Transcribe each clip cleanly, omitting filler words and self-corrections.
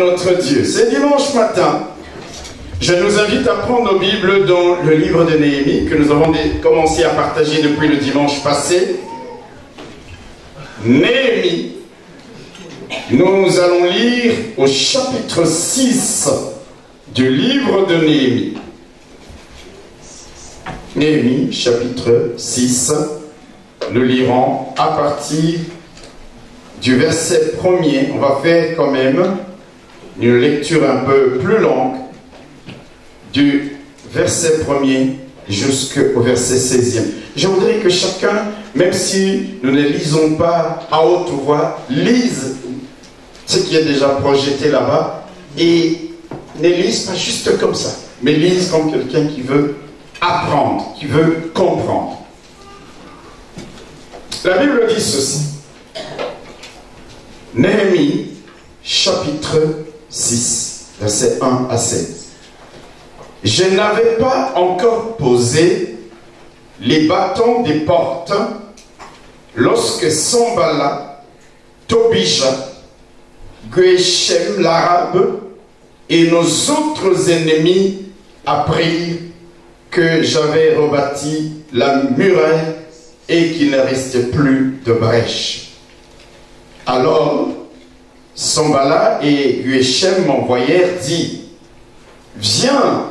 notre Dieu. C'est dimanche matin. Je nous invite à prendre nos Bibles dans le livre de Néhémie que nous avons commencé à partager depuis le dimanche passé. Néhémie. Nous allons lire au chapitre 6 du livre de Néhémie. Néhémie, chapitre 6. Nous lirons à partir du verset 1er. On va faire quand même une lecture un peu plus longue du verset 1er jusqu'au verset 16e. Je voudrais que chacun, même si nous ne lisons pas à haute voix, lise ce qui est déjà projeté là-bas et ne lise pas juste comme ça, mais lise comme quelqu'un qui veut apprendre, qui veut comprendre. La Bible dit ceci. Néhémie, chapitre 6, versets 1 à 16. Je n'avais pas encore posé les bâtons des portes lorsque Sanballat, Tobija, Geshem l'arabe et nos autres ennemis apprirent que j'avais rebâti la muraille et qu'il ne restait plus de brèche. Alors, Sanballat et Geshem m'envoyèrent dire, viens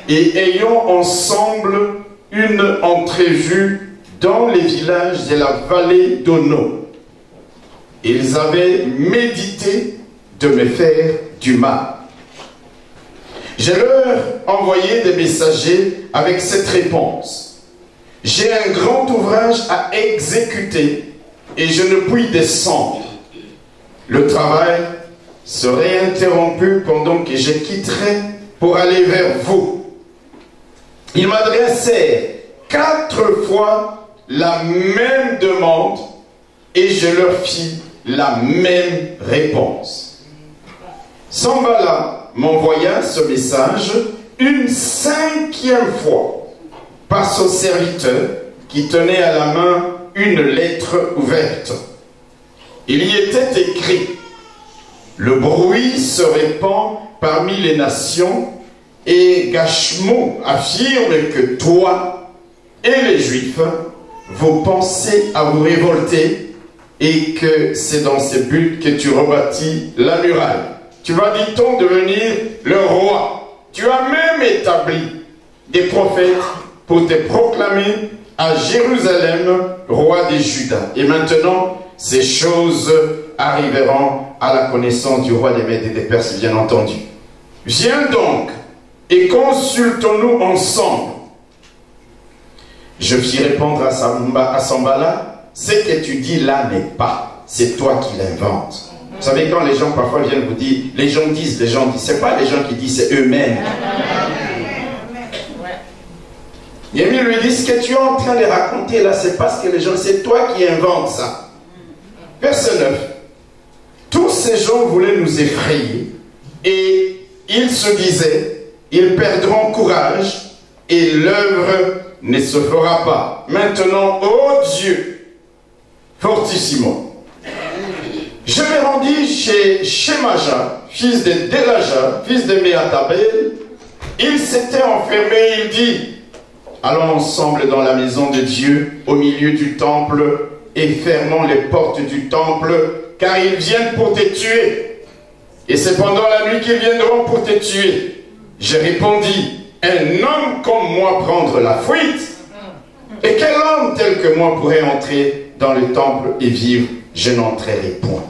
et ayons ensemble une entrevue dans les villages de la vallée d'Ono. Ils avaient médité de me faire du mal. Je leur envoyé des messagers avec cette réponse. J'ai un grand ouvrage à exécuter et je ne puis descendre. Le travail serait interrompu pendant que je quitterai pour aller vers vous. Ils m'adressèrent 4 fois la même demande et je leur fis la même réponse. Sanballat m'envoya ce message une 5e fois par son serviteur qui tenait à la main une lettre ouverte. Il y était écrit, le bruit se répand parmi les nations et Gashmo affirme que toi et les Juifs, vous pensez à vous révolter et que c'est dans ce but que tu rebâtis la muraille. Tu vas, dit-on, devenir le roi. Tu as même établi des prophètes pour te proclamer à Jérusalem, roi des Judas. Et maintenant, ces choses arriveront à la connaissance du roi des Mèdes et des Perses, bien entendu. Viens donc et consultons-nous ensemble. Je fis répondre à Sanballat, ce que tu dis là n'est pas, c'est toi qui l'inventes. Vous savez, quand les gens parfois viennent vous dire, les gens disent, c'est pas les gens qui disent, c'est eux-mêmes. Néhémie lui dit, ce que tu es en train de raconter là, c'est pas ce que les gens, c'est toi qui inventes ça. Verset 9. Tous ces gens voulaient nous effrayer et ils se disaient, ils perdront courage et l'œuvre ne se fera pas. Maintenant, ô Dieu, fortissimo, je me rendis chez Shemaja, fils de Delaja, fils de Méatabel. Il s'était enfermé, il dit, allons ensemble dans la maison de Dieu, au milieu du temple, et fermons les portes du temple, car ils viennent pour te tuer. Et c'est pendant la nuit qu'ils viendront pour te tuer. Je répondis, un homme comme moi prendre la fuite? Et quel homme tel que moi pourrait entrer dans le temple et vivre? Je n'entrerai point.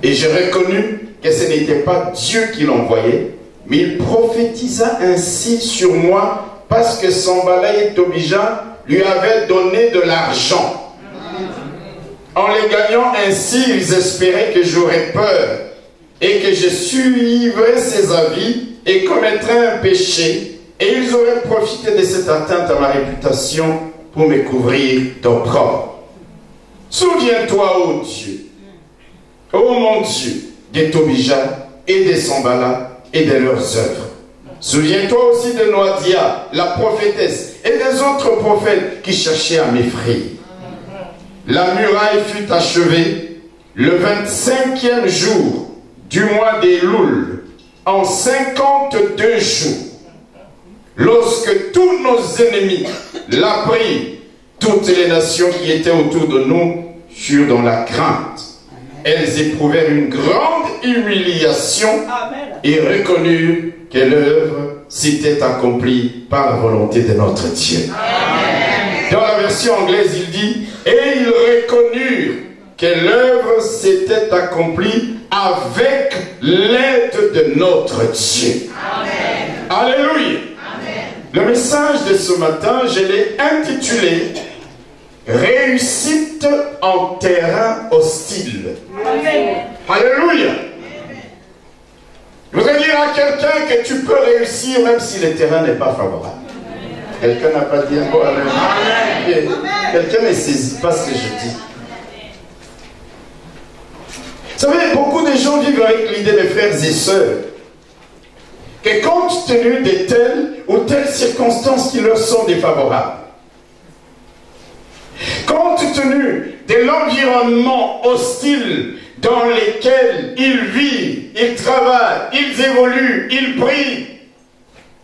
Et je reconnus que ce n'était pas Dieu qui l'envoyait, mais il prophétisa ainsi sur moi parce que Sanballat et Tobija lui avaient donné de l'argent. En les gagnant ainsi, ils espéraient que j'aurais peur et que je suivrais ses avis et commettrais un péché, et ils auraient profité de cette atteinte à ma réputation pour me couvrir d'opprobre. Souviens-toi, ô Dieu, ô mon Dieu, des Tobija et des Sanballat et de leurs œuvres. Souviens-toi aussi de Noadia, la prophétesse, et des autres prophètes qui cherchaient à m'effrayer. La muraille fut achevée le 25e jour du mois d'Éloul, en 52 jours. Lorsque tous nos ennemis l'apprirent, toutes les nations qui étaient autour de nous furent dans la crainte. Elles éprouvèrent une grande humiliation et reconnurent que l'œuvre s'était accomplie par la volonté de notre Dieu. Amen. Dans la version anglaise, il dit « Et ils reconnurent que l'œuvre s'était accomplie avec l'aide de notre Dieu. » Alléluia. Le message de ce matin, je l'ai intitulé « Réussite en terrain hostile ». Alléluia. Je voudrais dire à quelqu'un que tu peux réussir même si le terrain n'est pas favorable. Quelqu'un n'a pas dit un mot. Quelqu'un ne saisit pas ce que je dis. Vous savez, beaucoup de gens vivent avec l'idée, mes frères et sœurs, que compte tenu de telles ou telles circonstances qui leur sont défavorables, compte tenu de l'environnement hostile dans lequel ils vivent, ils travaillent, ils évoluent, ils prient,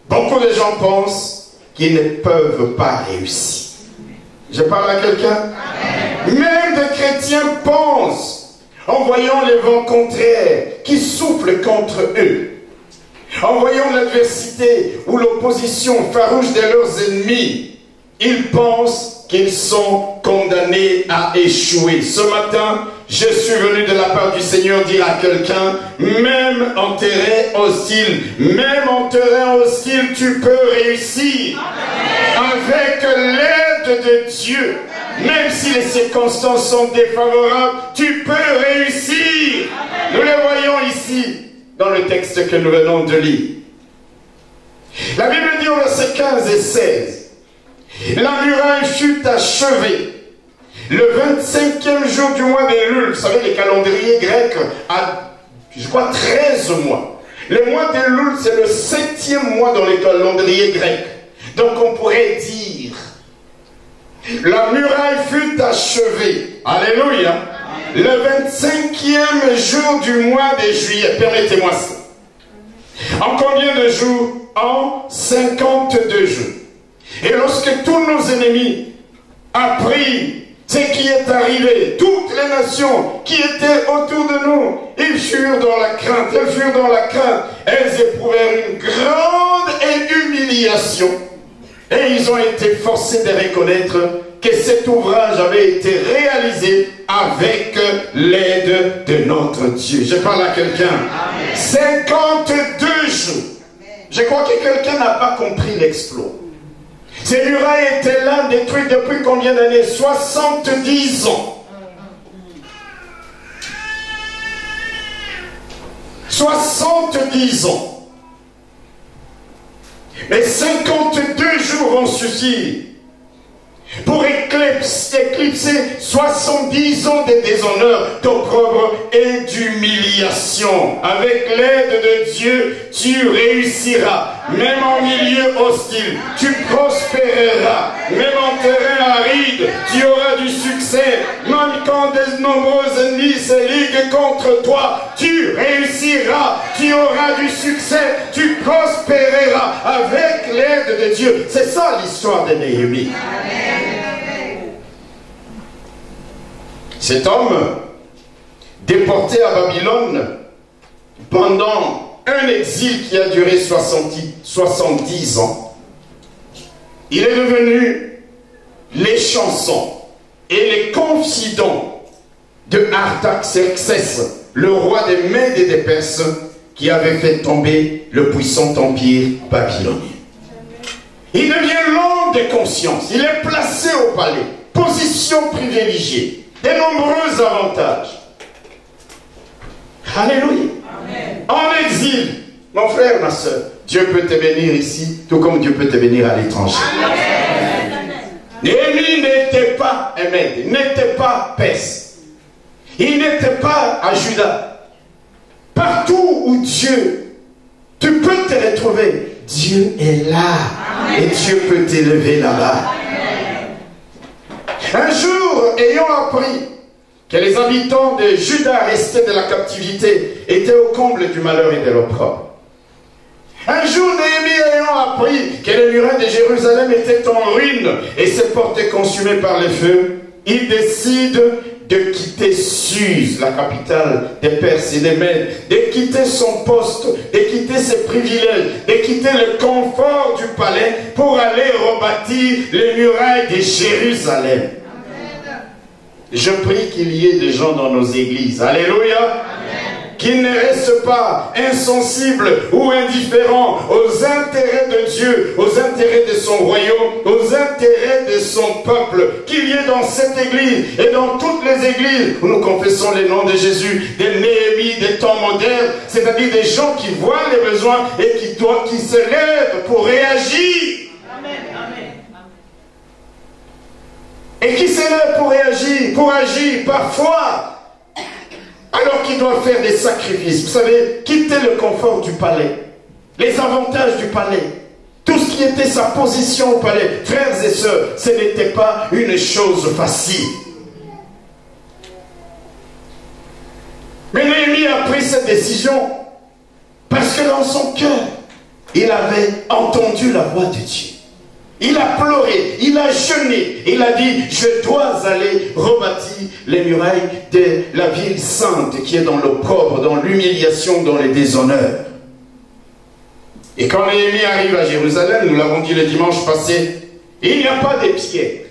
beaucoup de gens pensent qu'ils ne peuvent pas réussir. Je parle à quelqu'un? Même des chrétiens pensent, en voyant les vents contraires qui soufflent contre eux, en voyant l'adversité ou l'opposition farouche de leurs ennemis, ils pensent qu'ils sont condamnés à échouer. Ce matin, je suis venu de la part du Seigneur dire à quelqu'un, même en terrain hostile, tu peux réussir. Avec l'aide de Dieu. Même si les circonstances sont défavorables, tu peux réussir. Nous le voyons ici, dans le texte que nous venons de lire. La Bible dit au verset 15 et 16, la muraille fut achevée le 25e jour du mois d'Elul. Vous savez, les calendriers grecs a, je crois, 13 mois. Le mois d'Elul, c'est le 7e mois dans les calendriers grecs. Donc on pourrait dire, la muraille fut achevée. Alléluia. Le 25e jour du mois de juillet. Permettez-moi ça. En combien de jours? En 52 jours. Et lorsque tous nos ennemis apprirent ce qui est arrivé, toutes les nations qui étaient autour de nous, ils furent dans la crainte, elles éprouvèrent une grande humiliation. Et ils ont été forcés de reconnaître que cet ouvrage avait été réalisé avec l'aide de notre Dieu. Je parle à quelqu'un. 52 jours. Je crois que quelqu'un n'a pas compris l'exploit. Ces murailles étaient là, détruites depuis combien d'années? 70 ans. 70 ans. Mais 52 jours ont suffi pour éclipser 70 ans de déshonneur, d'opprobre et d'humiliation. Avec l'aide de Dieu, tu réussiras. Même en milieu hostile, tu prospéreras. Même en terrain aride, tu auras du succès. Même quand de nombreux ennemis se liguent contre toi, tu réussiras. Tu auras du succès. Tu prospéreras avec l'aide de Dieu. C'est ça l'histoire de Néhémie. Cet homme, déporté à Babylone pendant un exil qui a duré 70 ans, il est devenu les chansons et les confidents de Artaxerxès, le roi des Mèdes et des Perses, qui avait fait tomber le puissant empire babylonien. Il devient l'homme de conscience, il est placé au palais, position privilégiée, de nombreux avantages. Alléluia. Amen. En exil, mon frère, ma soeur, Dieu peut te bénir ici, tout comme Dieu peut te bénir à l'étranger. Néhémie n'était pas un Mède, n'était pas Perse. Il n'était pas à Juda. Partout où Dieu, tu peux te retrouver, Dieu est là. Amen. Et Dieu peut t'élever là-bas. Un jour, ayant appris que les habitants de Juda restés de la captivité étaient au comble du malheur et de l'opprobre, Un jour, Néhémie ayant appris que les murailles de Jérusalem étaient en ruine et ses portes consumées par les feux, il décide de quitter Suse, la capitale des Perses et des Mèdes, de quitter son poste, de quitter ses privilèges, de quitter le confort du palais pour aller rebâtir les murailles de Jérusalem. Amen. Je prie qu'il y ait des gens dans nos églises. Alléluia. Qu'ils ne restent pas insensibles ou indifférents aux intérêts de Dieu, aux intérêts de son royaume, aux intérêts de son peuple. Qu'il y ait dans cette église et dans toutes les églises où nous confessons les noms de Jésus, des Néhémies, des temps modernes, c'est-à-dire des gens qui voient les besoins et qui se lèvent pour réagir. Amen. Amen. Et qui se lèvent pour agir parfois. Alors qu'ils doivent faire des sacrifices. Vous savez, quitter le confort du palais, les avantages du palais, tout ce qui était sa position au palais, frères et sœurs, ce n'était pas une chose facile. Mais Néhémie a pris cette décision parce que dans son cœur, il avait entendu la voix de Dieu. Il a pleuré, il a jeûné, il a dit, je dois aller rebâtir les murailles de la ville sainte qui est dans l'opprobre, dans l'humiliation, dans les déshonneurs. Et quand Néhémie arrive à Jérusalem, nous l'avons dit le dimanche passé, il n'y a pas de pierres.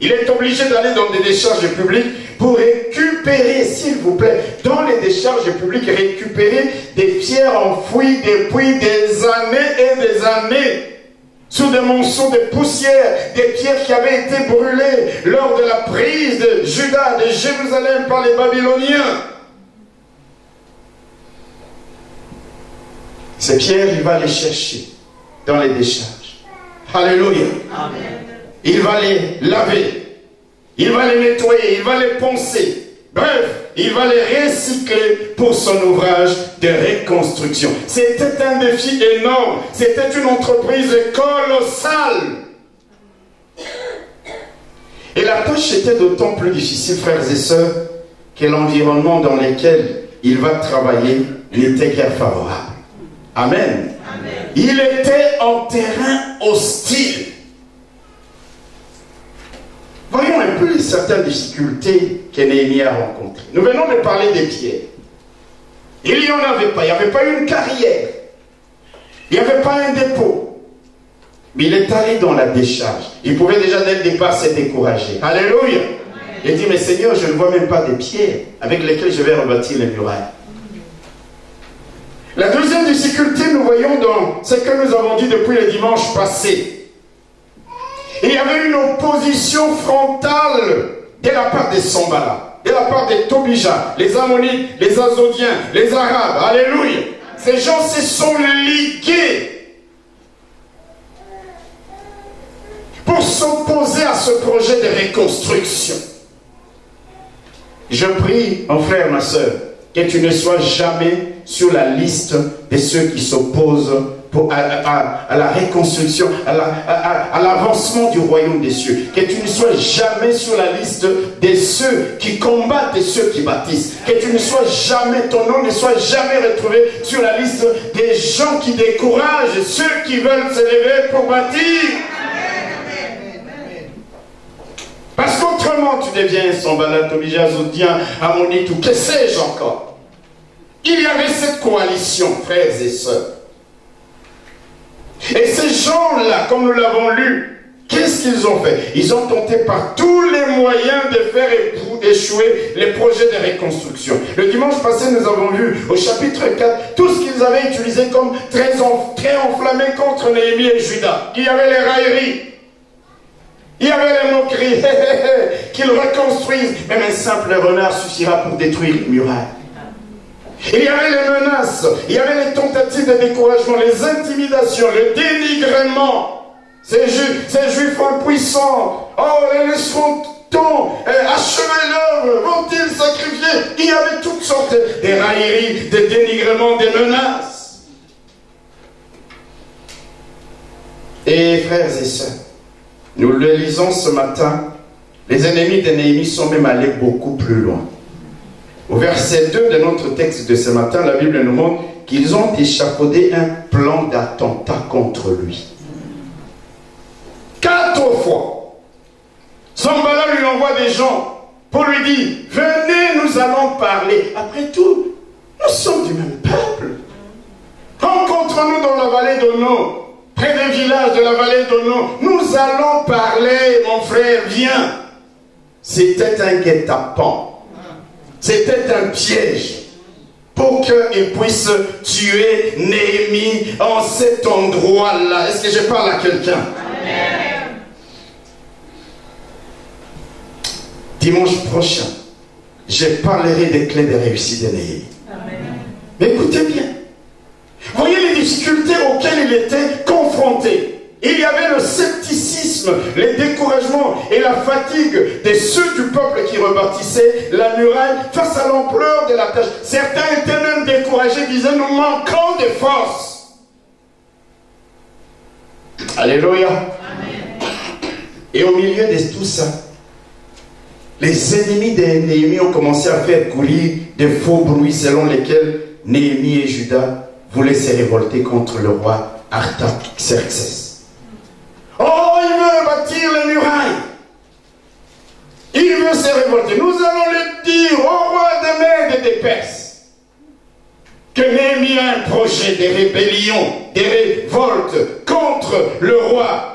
Il est obligé d'aller dans des décharges publiques pour récupérer, s'il vous plaît, dans les décharges publiques, récupérer des pierres enfouies depuis des années et des années. Sous des monceaux de poussière, des pierres qui avaient été brûlées lors de la prise de Juda, de Jérusalem par les Babyloniens. Ces pierres, il va les chercher dans les décharges. Alléluia. Amen. Il va les laver, il va les nettoyer, il va les poncer. Bref, il va les recycler pour son ouvrage de reconstruction. C'était un défi énorme. C'était une entreprise colossale. Et la tâche était d'autant plus difficile, frères et sœurs, que l'environnement dans lequel il va travailler n'était guère favorable. Amen. Amen. Il était en terrain hostile. Voyons un peu certaines difficultés que Néhémie a rencontrées. Nous venons de parler des pierres. Il n'y en avait pas. Il n'y avait pas une carrière. Il n'y avait pas un dépôt. Mais il est allé dans la décharge. Il pouvait déjà dès le départ se décourager. Alléluia. Il dit, mais Seigneur, je ne vois même pas des pierres avec lesquelles je vais rebâtir les murailles. La deuxième difficulté, nous voyons dans ce que nous avons dit depuis le dimanche passé. Il y avait une opposition frontale de la part des Sambala, de la part des Tobija, les Ammonites, les Azodiens, les Arabes. Alléluia. Ces gens se sont ligués pour s'opposer à ce projet de reconstruction. Je prie, mon frère, ma soeur, que tu ne sois jamais sur la liste de ceux qui s'opposent à la reconstruction, à l'avancement du royaume des cieux. Que tu ne sois jamais sur la liste de ceux qui combattent et ceux qui bâtissent. Que tu ne sois jamais, ton nom ne soit jamais retrouvé sur la liste des gens qui découragent ceux qui veulent se lever pour bâtir. Parce qu'autrement tu deviens Sambala, Tobija, Azodien, Ammonite ou que sais-je encore. Il y avait cette coalition, frères et sœurs. Et ces gens-là, comme nous l'avons lu, qu'est-ce qu'ils ont fait? Ils ont tenté par tous les moyens de faire échouer les projets de reconstruction. Le dimanche passé, nous avons vu au chapitre 4 tout ce qu'ils avaient utilisé comme très enflammé contre Néhémie et Juda. Il y avait les railleries, il y avait les moqueries, qu'ils reconstruisent. Même un simple renard suffira pour détruire les murailles. Il y avait les menaces, il y avait les tentatives de découragement, les intimidations, le dénigrement. Ces juifs impuissants, oh, les laisseront-on achever l'œuvre, vont-ils sacrifier? Il y avait toutes sortes de railleries, de dénigrements, des menaces. Et frères et sœurs, nous le lisons ce matin, les ennemis de Néhémie sont même allés beaucoup plus loin. Au verset 2 de notre texte de ce matin, la Bible nous montre qu'ils ont échafaudé un plan d'attentat contre lui. 4 fois. Sanballat lui envoie des gens pour lui dire, venez, nous allons parler. Après tout, nous sommes du même peuple. Rencontre-nous dans la vallée d'Ono, près des villages de la vallée d'Ono. Nous allons parler, mon frère, viens. C'était un guet-apens. C'était un piège pour qu'il puisse tuer Néhémie en cet endroit-là. Est-ce que je parle à quelqu'un? Dimanche prochain, je parlerai des clés de réussite de Néhémie. Mais écoutez bien. Voyez les difficultés auxquelles il était confronté. Il y avait le scepticisme, les découragements et la fatigue de ceux du peuple qui rebâtissaient la muraille face à l'ampleur de la tâche. Certains étaient même découragés, disaient, nous manquons de force. Alléluia. Amen. Et au milieu de tout ça, les ennemis de Néhémie ont commencé à faire courir de faux bruits selon lesquels Néhémie et Juda voulaient se révolter contre le roi Artaxerxès. Oh, il veut bâtir les murailles. Il veut se révolter. Nous allons le dire au roi des Mèdes et des Perses que Néhémie a un projet de rébellion, de révolte contre le roi.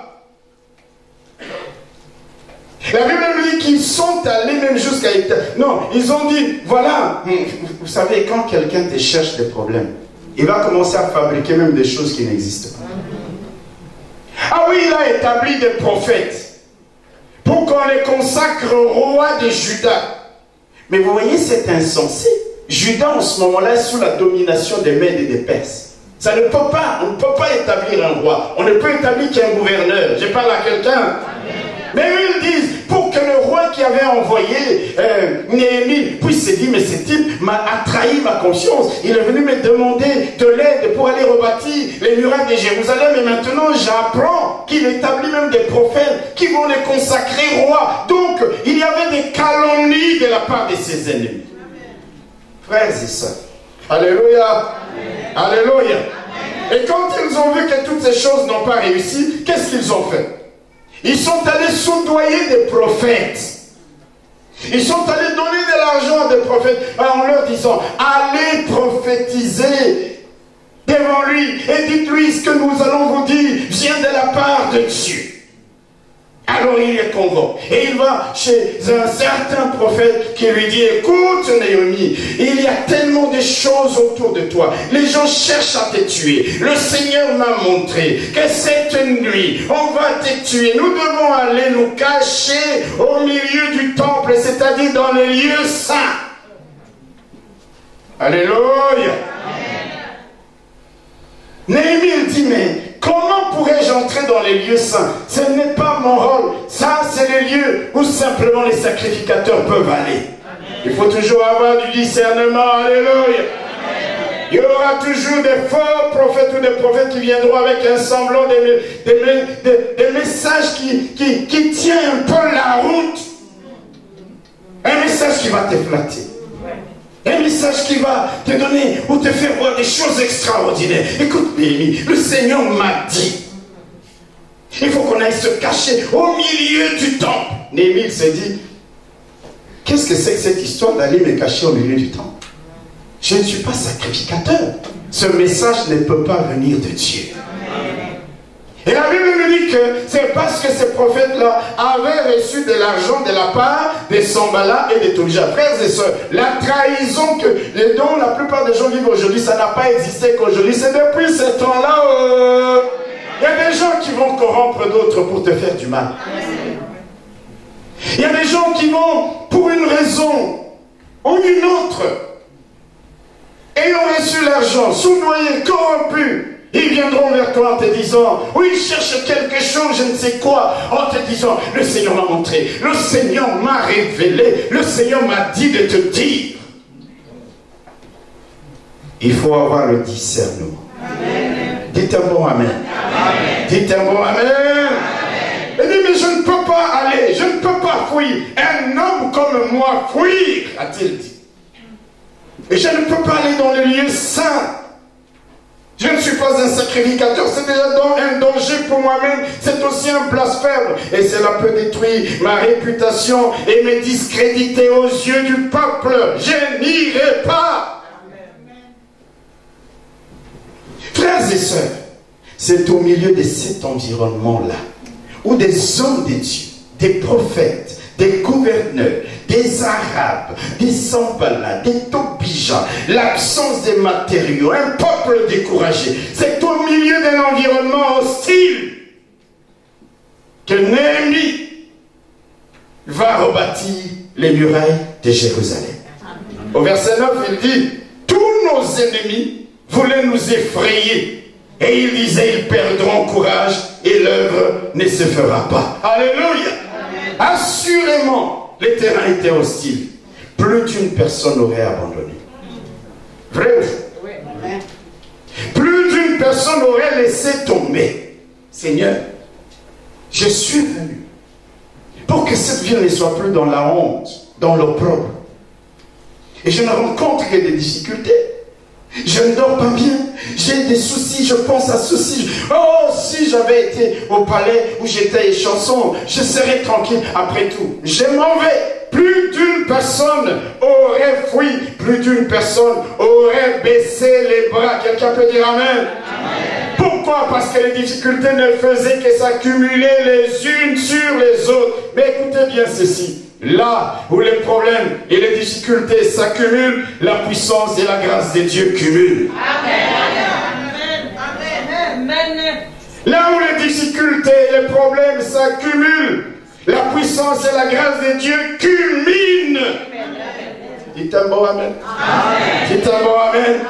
La Bible nous dit qu'ils sont allés même jusqu'à... Non, ils ont dit, voilà, vous savez, quand quelqu'un te cherche des problèmes, il va commencer à fabriquer même des choses qui n'existent pas. Ah oui, il a établi des prophètes pour qu'on les consacre au roi de Juda. Mais vous voyez, c'est insensé. Juda, en ce moment-là, est sous la domination des Mèdes et des Perses. Ça ne peut pas, on ne peut pas établir un roi. On ne peut établir qu'un gouverneur. Je parle à quelqu'un. Mais eux, ils disent, pour que le roi qui avait envoyé Néhémie puisse se dire, mais ce type a trahi ma conscience. Il est venu me demander de l'aide pour aller rebâtir les murailles de Jérusalem. Et maintenant, j'apprends qu'il établit même des prophètes qui vont les consacrer roi. Donc, il y avait des calomnies de la part de ses ennemis. Frères et sœurs, alléluia, alléluia. Et quand ils ont vu que toutes ces choses n'ont pas réussi, qu'est-ce qu'ils ont fait? Ils sont allés soudoyer des prophètes. Ils sont allés donner de l'argent à des prophètes en leur disant, allez prophétiser devant lui et dites-lui ce que nous allons vous dire vient de la part de Dieu. Alors il les convoque et il va chez un certain prophète qui lui dit, écoute Néhémie, il y a tellement de choses autour de toi, les gens cherchent à te tuer, le Seigneur m'a montré que cette nuit on va te tuer, nous devons aller nous cacher au milieu du temple, c'est-à-dire dans les lieux saints. Alléluia. Néhémie dit, mais comment pourrais-je entrer dans les lieux saints? Ce n'est pas mon rôle. Ça, c'est les lieux où simplement les sacrificateurs peuvent aller. Amen. Il faut toujours avoir du discernement. Alléluia. Amen. Il y aura toujours des faux prophètes ou des prophètes qui viendront avec un semblant des messages qui tiennent un peu la route. Un message qui va te flatter. Un message qui va te donner ou te faire voir des choses extraordinaires. Écoute, Néhémie, le Seigneur m'a dit, il faut qu'on aille se cacher au milieu du temple. Néhémie s'est dit, qu'est-ce que c'est que cette histoire d'aller me cacher au milieu du temple? Je ne suis pas sacrificateur. Ce message ne peut pas venir de Dieu. Et la Bible nous dit que c'est parce que ces prophètes-là avaient reçu de l'argent de la part de Sanballat et de Tobija. Frères et sœurs, la trahison dont la plupart des gens vivent aujourd'hui, ça n'a pas existé qu'aujourd'hui. C'est depuis ce temps-là. Il y a des gens qui vont corrompre d'autres pour te faire du mal. Il y a des gens qui vont, pour une raison ou une autre, ayant reçu l'argent, soudoyés, corrompus, ils viendront vers toi en te disant, oui, cherche quelque chose, je ne sais quoi, en te disant, le Seigneur m'a montré, le Seigneur m'a révélé, le Seigneur m'a dit de te dire. Il faut avoir le discernement. Amen. Dites un bon amen. Amen. Dites un bon amen. Amen. Il dit, mais je ne peux pas aller, je ne peux pas fuir. Un homme comme moi fuir, a-t-il dit. Et je ne peux pas aller dans les lieux saints. Je ne suis pas un sacrificateur, c'est déjà un danger pour moi-même, c'est aussi un blasphème. Et cela peut détruire ma réputation et me discréditer aux yeux du peuple. Je n'irai pas. Frères et sœurs, c'est au milieu de cet environnement-là, où des hommes de Dieu, des prophètes, des gouverneurs, des Arabes, des Sambala, des Tobija, l'absence des matériaux, un peuple découragé. C'est au milieu d'un environnement hostile que Néhémie va rebâtir les murailles de Jérusalem. Au verset 9, il dit, tous nos ennemis voulaient nous effrayer. Et il disait, ils perdront courage et l'œuvre ne se fera pas. Alléluia. Assurément, les terrains étaient hostiles. Plus d'une personne aurait abandonné. Vrai ou faux? Plus d'une personne aurait laissé tomber. Seigneur, je suis venu pour que cette ville ne soit plus dans la honte, dans l'opprobre. Et je ne rencontre que des difficultés. Je ne dors pas bien, j'ai des soucis, je pense à ceci. Oh, si j'avais été au palais où j'étais échanson, je serais tranquille. Après tout, je m'en vais. Plus d'une personne aurait fui, plus d'une personne aurait baissé les bras. Quelqu'un peut dire amen? Pourquoi? Parce que les difficultés ne faisaient que s'accumuler les unes sur les autres. Mais écoutez bien ceci. Là où les problèmes et les difficultés s'accumulent, la puissance et la grâce de Dieu cumulent. Là où les difficultés et les problèmes s'accumulent, la puissance et la grâce de Dieu culminent. Dites un bon amen. Dites un bon amen.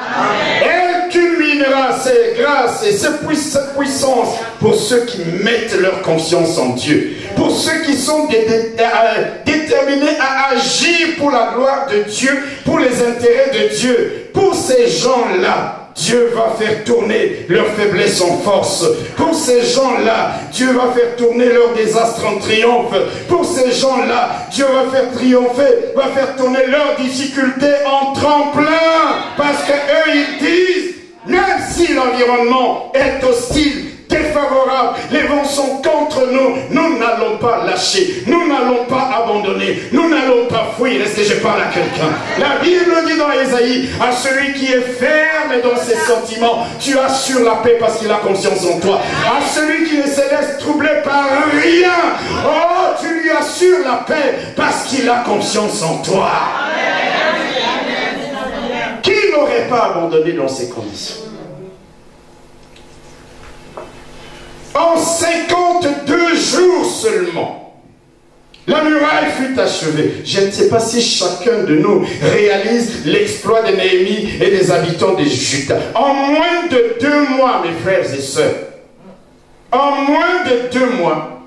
Elle culminera ces grâces et cette puissance pour ceux qui mettent leur confiance en Dieu. Pour ceux qui sont déterminés à agir pour la gloire de Dieu, pour les intérêts de Dieu. Pour ces gens-là, Dieu va faire tourner leur faiblesse en force. Pour ces gens-là, Dieu va faire tourner leur désastre en triomphe. Pour ces gens-là, Dieu va faire triompher, va faire tourner leurs difficultés en tremplin. Parce que eux, ils disent, même si l'environnement est hostile, défavorable, les vents sont contre nous, nous n'allons pas lâcher, nous n'allons pas abandonner, nous n'allons pas fuir. Est-ce que je parle à quelqu'un? La Bible dit dans Ésaïe, à celui qui est ferme dans ses sentiments, tu assures la paix parce qu'il a confiance en toi. À celui qui ne se laisse troubler par rien, oh, tu lui assures la paix parce qu'il a confiance en toi. Qui n'aurait pas abandonné dans ces conditions? En 52 jours seulement, la muraille fut achevée. Je ne sais pas si chacun de nous réalise l'exploit de Néhémie et des habitants de Juda. En moins de 2 mois, mes frères et sœurs, en moins de 2 mois,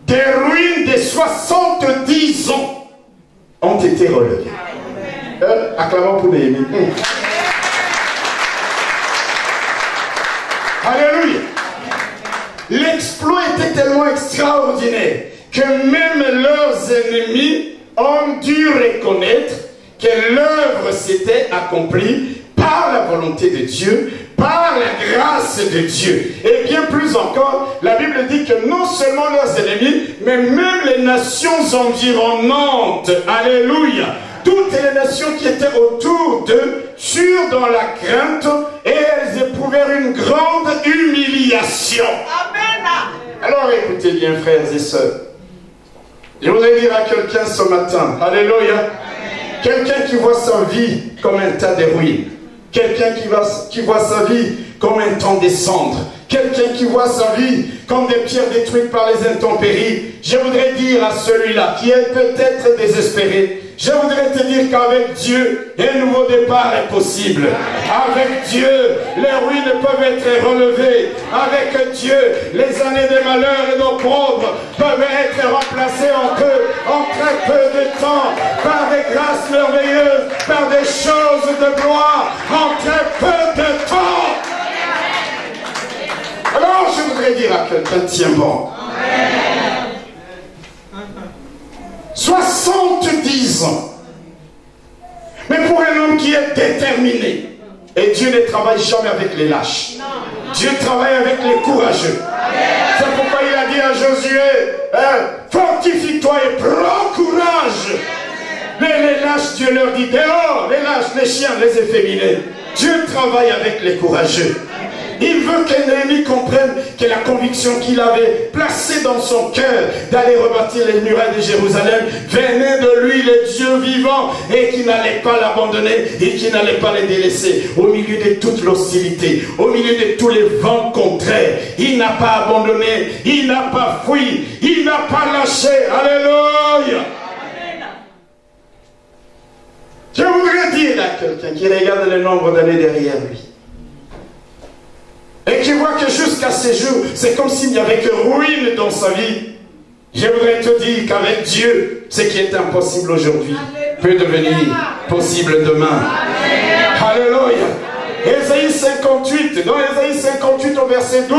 des ruines de 70 ans ont été relevées. Acclamons pour Néhémie. Alléluia. L'exploit était tellement extraordinaire que même leurs ennemis ont dû reconnaître que l'œuvre s'était accomplie par la volonté de Dieu, par la grâce de Dieu. Et bien plus encore, la Bible dit que non seulement leurs ennemis, mais même les nations environnantes, alléluia, toutes les nations qui étaient autour d'eux furent dans la crainte et elles éprouvèrent une grande humiliation. Amen. Alors écoutez bien, frères et sœurs, je voudrais dire à quelqu'un ce matin, alléluia, quelqu'un qui voit sa vie comme un tas de ruines, quelqu'un qui voit sa vie comme un temps des cendres, quelqu'un qui voit sa vie comme des pierres détruites par les intempéries, je voudrais dire à celui-là qui est peut-être désespéré, je voudrais te dire qu'avec Dieu, un nouveau départ est possible. Avec Dieu, les ruines peuvent être relevées. Avec Dieu, les années de malheur et d'opprobre peuvent être remplacées en très peu de temps, par des grâces merveilleuses, par des choses de gloire, en très peu de temps. Alors je voudrais dire à quelqu'un, tiens bon. 70 ans. Mais pour un homme qui est déterminé, et Dieu ne travaille jamais avec les lâches. Dieu travaille avec les courageux. C'est pourquoi il a dit à Josué, fortifie-toi et prends courage. Les lâches, Dieu leur dit, dehors, les lâches, les chiens, les efféminés. Dieu travaille avec les courageux. Il veut que Néhémie comprenne que la conviction qu'il avait placée dans son cœur d'aller rebâtir les murailles de Jérusalem venait de lui, le Dieu vivant, et qu'il n'allait pas l'abandonner et qu'il n'allait pas les délaisser. Au milieu de toute l'hostilité, au milieu de tous les vents contraires, il n'a pas abandonné, il n'a pas fui, il n'a pas lâché. Alléluia! Je voudrais dire à quelqu'un qui regarde le nombre d'années derrière lui et qui voit que jusqu'à ces jours, c'est comme s'il n'y avait que ruine dans sa vie. Je voudrais te dire qu'avec Dieu, ce qui est impossible aujourd'hui peut devenir possible demain. Alléluia. Ésaïe 58, dans Ésaïe 58 au verset 12,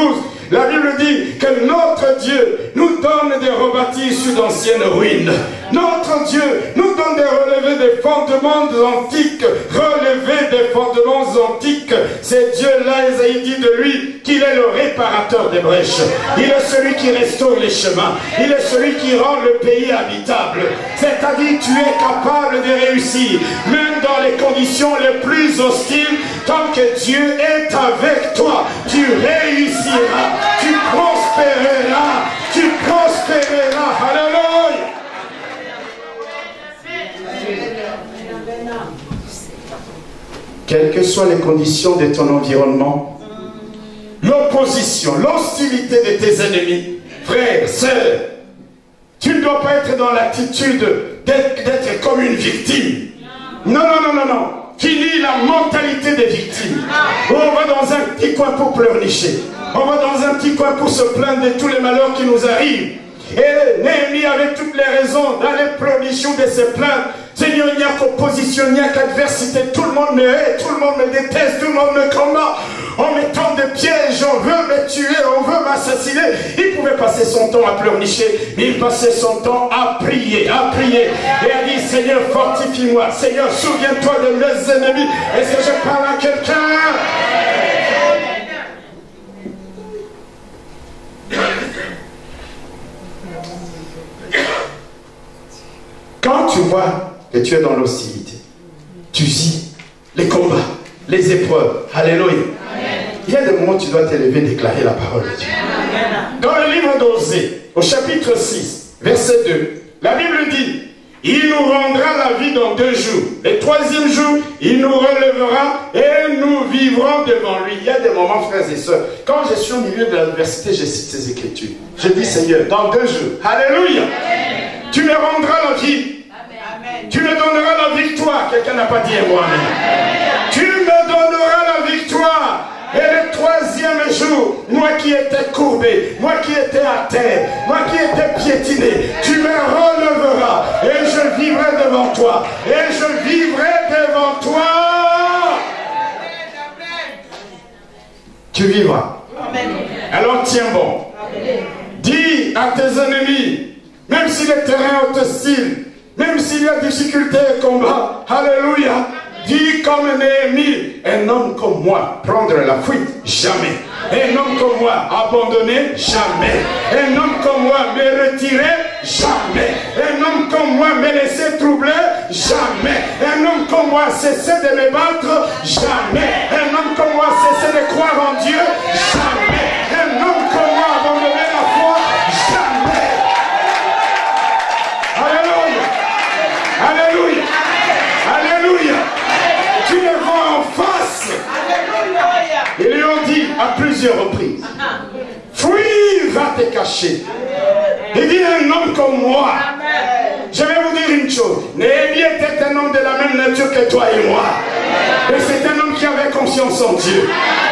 la Bible dit que notre Dieu nous donne des rebâtis sur d'anciennes ruines. Notre Dieu nous donne des relevés des fondements antiques. Relever des fondements antiques. C'est Dieu-là, Ésaïe dit de lui qu'il est le réparateur des brèches. Il est celui qui restaure les chemins. Il est celui qui rend le pays habitable. C'est-à-dire tu es capable de réussir, même dans les conditions les plus hostiles. Tant que Dieu est avec toi, tu réussiras. Tu prospéreras, tu prospéreras. Alléluia. Quelles que soient les conditions de ton environnement, l'opposition, l'hostilité de tes ennemis, frères, sœurs, tu ne dois pas être dans l'attitude d'être comme une victime. Non, non, non, non, non. Fini la mentalité des victimes. Où on va dans un petit coin pour pleurnicher. On va dans un petit coin pour se plaindre de tous les malheurs qui nous arrivent. Et Néhémie avait toutes les raisons d'aller pleurnicher de se plaindre. Seigneur, il n'y a qu'opposition, il n'y a qu'adversité. Tout le monde me hait, tout le monde me déteste, tout le monde me combat. On me tend des pièges, on veut me tuer, on veut m'assassiner. Il pouvait passer son temps à pleurnicher, mais il passait son temps à prier, et à dire, Seigneur, fortifie-moi. Seigneur, souviens-toi de mes ennemis. Est-ce que je parle à quelqu'un? Quand tu vois que tu es dans l'hostilité, tu vis les combats, les épreuves. Alléluia. Il y a des moments où tu dois t'élever et déclarer la parole de Dieu. Dans le livre d'Osée, au chapitre 6, verset 2, la Bible dit, il nous rendra la vie dans 2 jours. Le 3e jour, il nous relèvera et nous vivrons devant lui. Il y a des moments, frères et sœurs, quand je suis au milieu de l'adversité, je cite ces écritures. Je dis, Seigneur, dans 2 jours, alléluia, tu me rendras la vie. Tu me donneras la victoire. Quelqu'un n'a pas dit moi-même. Tu me donneras la victoire. Et le 3e jour, moi qui étais courbé, moi qui étais à terre, moi qui étais piétiné, tu me releveras et je vivrai devant toi. Et je vivrai devant toi. Tu vivras. Alors tiens bon. Dis à tes ennemis, même si le terrain est hostile, même s'il y a difficulté et combat, alléluia, dis comme Néhémie, un homme comme moi, prendre la fuite, jamais. Un homme comme moi, abandonner, jamais. Un homme comme moi, me retirer, jamais. Un homme comme moi, me laisser troubler, jamais. Un homme comme moi, cesser de me battre, jamais. Un homme comme moi, cesser de croire en Dieu, jamais. Un homme comme moi, abandonner la foi, jamais. Alléluia. Alléluia. Alléluia. Tu les vois en face. Ils lui ont dit à plusieurs reprises, fuis, va te cacher. Il dit, un homme comme moi. Je vais vous dire une chose. Néhémie était un homme de la même nature que toi et moi. Et c'est un homme qui avait confiance en Dieu.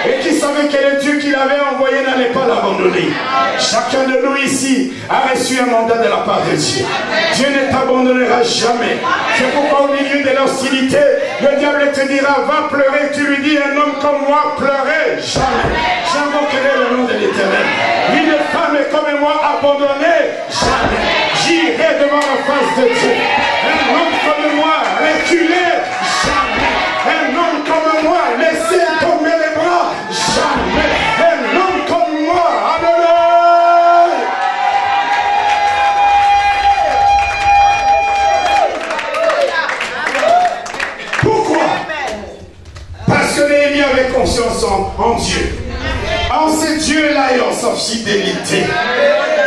Et qui savait que le Dieu qu'il avait envoyé n'allait pas l'abandonner. Chacun de nous ici a reçu un mandat de la part de Dieu. Dieu ne t'abandonnera jamais. C'est pourquoi au milieu de l'hostilité, le diable te dira, va pleurer. Tu lui dis, un homme comme moi, pleurer. Jamais. J'invoquerai le nom de l'Éternel. Une femme comme moi, abandonnée. Jamais. J'irai devant la face de Dieu. Un homme comme moi, reculé. Jamais. Un homme comme moi, laissez tomber les bras. Jamais. Un Dieu là est en sa fidélité.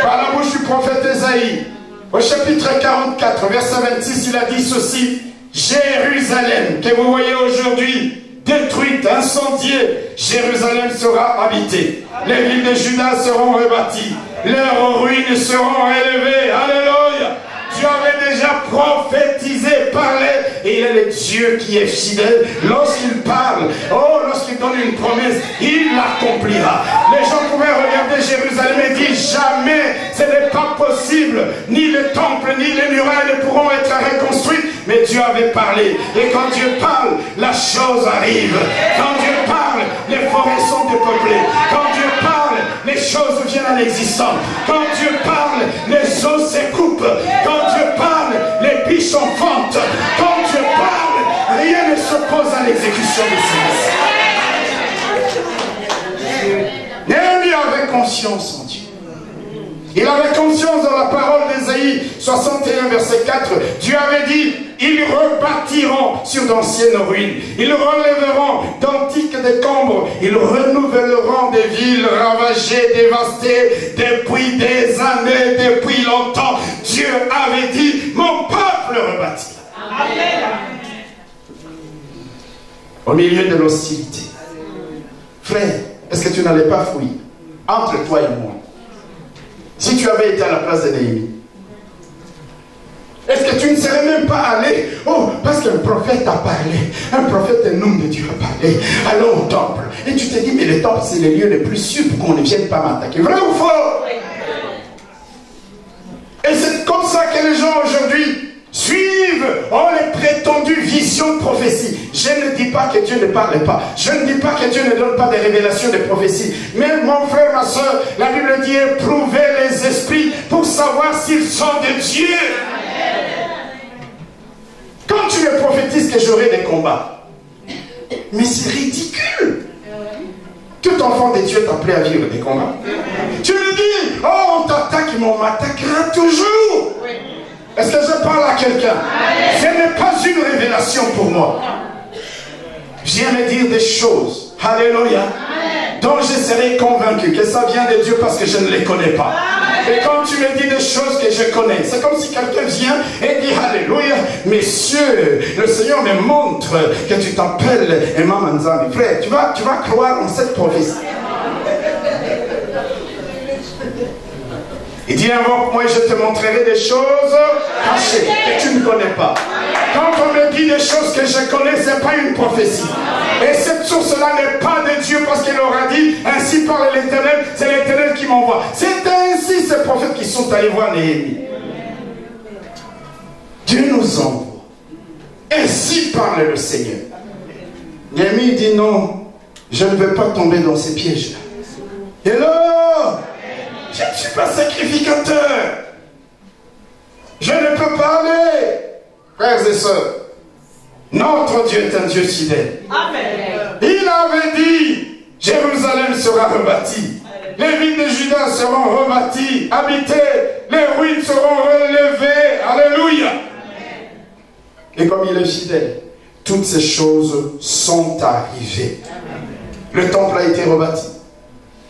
Par la bouche du prophète Ésaïe, au chapitre 44, verset 26, il a dit ceci: Jérusalem, que vous voyez aujourd'hui, détruite, incendiée, Jérusalem sera habitée. Les villes de Juda seront rebâties. Leurs ruines seront élevées. Alléluia. Dieu avait déjà prophétisé, parlé, et il est le Dieu qui est fidèle. Lorsqu'il parle, lorsqu'il donne une promesse, il l'accomplira. Les gens pouvaient regarder Jérusalem et dire jamais, ce n'est pas possible, ni le temple, ni les murailles ne pourront être reconstruites, mais Dieu avait parlé. Et quand Dieu parle, la chose arrive. Quand Dieu parle, les forêts sont dépeuplées. Quand Dieu parle, les choses viennent à l'existence. Quand Dieu parle, les eaux s'écoupent. Quand Dieu parle, les biches en fonte. Quand Dieu parle, rien ne s'oppose à l'exécution de celui-ci. Néhémie avait confiance en Dieu. Il avait confiance dans la parole d'Ésaïe 61, verset 4. Dieu avait dit: ils rebâtiront sur d'anciennes ruines. Ils relèveront d'antiques décombres. Ils renouvelleront des villes ravagées, dévastées depuis des années, depuis longtemps. Dieu avait dit: mon peuple rebâtira. Amen. Au milieu de l'hostilité. Frère, est-ce que tu n'allais pas fuir entre toi et moi? Si tu avais été à la place de Néhémie, est-ce que tu ne serais même pas allé? Parce qu'un prophète a parlé. Un prophète, un homme de Dieu a parlé. Allons au temple. Et tu te dis, mais le temple, c'est le lieu le plus sûr pour qu'on ne vienne pas m'attaquer. Vrai ou faux? Et c'est comme ça que les gens aujourd'hui suivent les prétendues visions de prophétie. Je ne dis pas que Dieu ne parle pas. Je ne dis pas que Dieu ne donne pas des révélations de prophétie. Mais mon frère, ma soeur, la Bible dit: éprouvez les esprits pour savoir s'ils sont de Dieu. Quand tu me prophétises que j'aurai des combats, mais c'est ridicule. Tout enfant de Dieu est appelé à vivre des combats. Tu me dis: on t'attaque, mais on m'attaquera toujours. Est-ce que je parle à quelqu'un? Ce n'est pas une révélation pour moi. Je viens me dire des choses, alléluia, dont je serai convaincu que ça vient de Dieu parce que je ne les connais pas. Et quand tu me dis des choses que je connais, c'est comme si quelqu'un vient et dit: alléluia, messieurs, le Seigneur me montre que tu t'appelles Imam Nzambi. Frère, tu vas croire en cette prophétie. Il dit: invoque-moi et je te montrerai des choses cachées que tu ne connais pas. Quand on me dit des choses que je connais, ce n'est pas une prophétie. Et cette source-là n'est pas de Dieu, parce qu'il aura dit: ainsi parle l'Éternel, c'est l'Éternel qui m'envoie. C'est ainsi ces prophètes qui sont allés voir Néhémie. Dieu nous envoie. Ainsi parle le Seigneur. Néhémie dit: non, je ne veux pas tomber dans ces pièges-là. Hello! Je ne suis pas sacrificateur. Je ne peux pas aller. Frères et sœurs, notre Dieu est un Dieu fidèle. Amen. Il avait dit: Jérusalem sera rebâtie. Les villes de Juda seront rebâties, habitées. Les ruines seront relevées. Alléluia. Amen. Et comme il est fidèle, toutes ces choses sont arrivées. Amen. Le temple a été rebâti.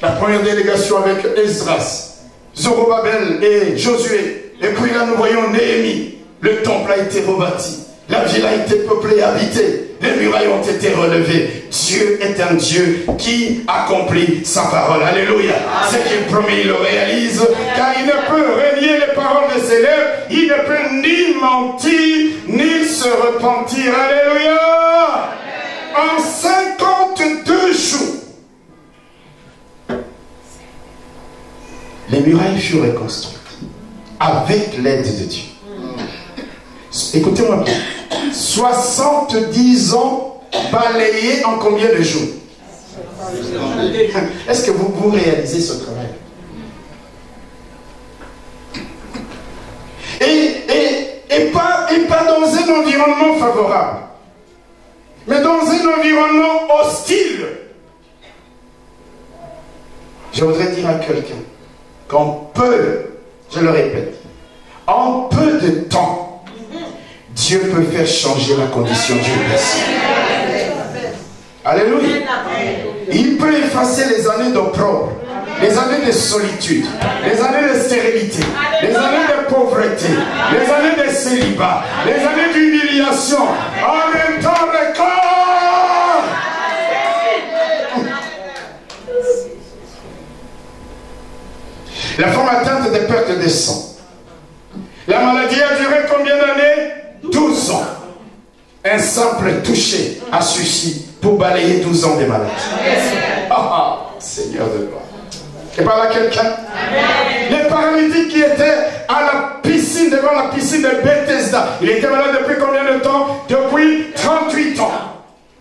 La première délégation avec Esdras, Zorobabel et Josué. Et puis là, nous voyons Néhémie. Le temple a été rebâti. La ville a été peuplée, habitée. Les murailles ont été relevées. Dieu est un Dieu qui accomplit sa parole. Alléluia. Ce qu'il promet, il le réalise. Car il ne peut renier les paroles de ses lèvres. Il ne peut ni mentir, ni se repentir. Alléluia. En 52 jours, les murailles furent reconstruites avec l'aide de Dieu. Écoutez-moi bien. 70 ans balayés en combien de jours? Est-ce que vous réalisez ce travail? Et pas dans un environnement favorable, mais dans un environnement hostile. Je voudrais dire à quelqu'un qu'en peu, je le répète, en peu de temps, Dieu peut faire changer la condition d'une personne. Alléluia. Il peut effacer les années d'opprobre, les années de solitude, les années de stérilité, les années de pauvreté, les années de célibat, les années d'humiliation. En même temps, record. La femme atteinte de perte de sang. La maladie a duré combien d'années? 12 ans. Un simple toucher a suffi pour balayer 12 ans de maladie. Ah, Seigneur de gloire. Et par là quelqu'un? Les paralytiques qui étaient à la piscine, devant la piscine de Bethesda, il était malade depuis combien de temps? Depuis 38 ans.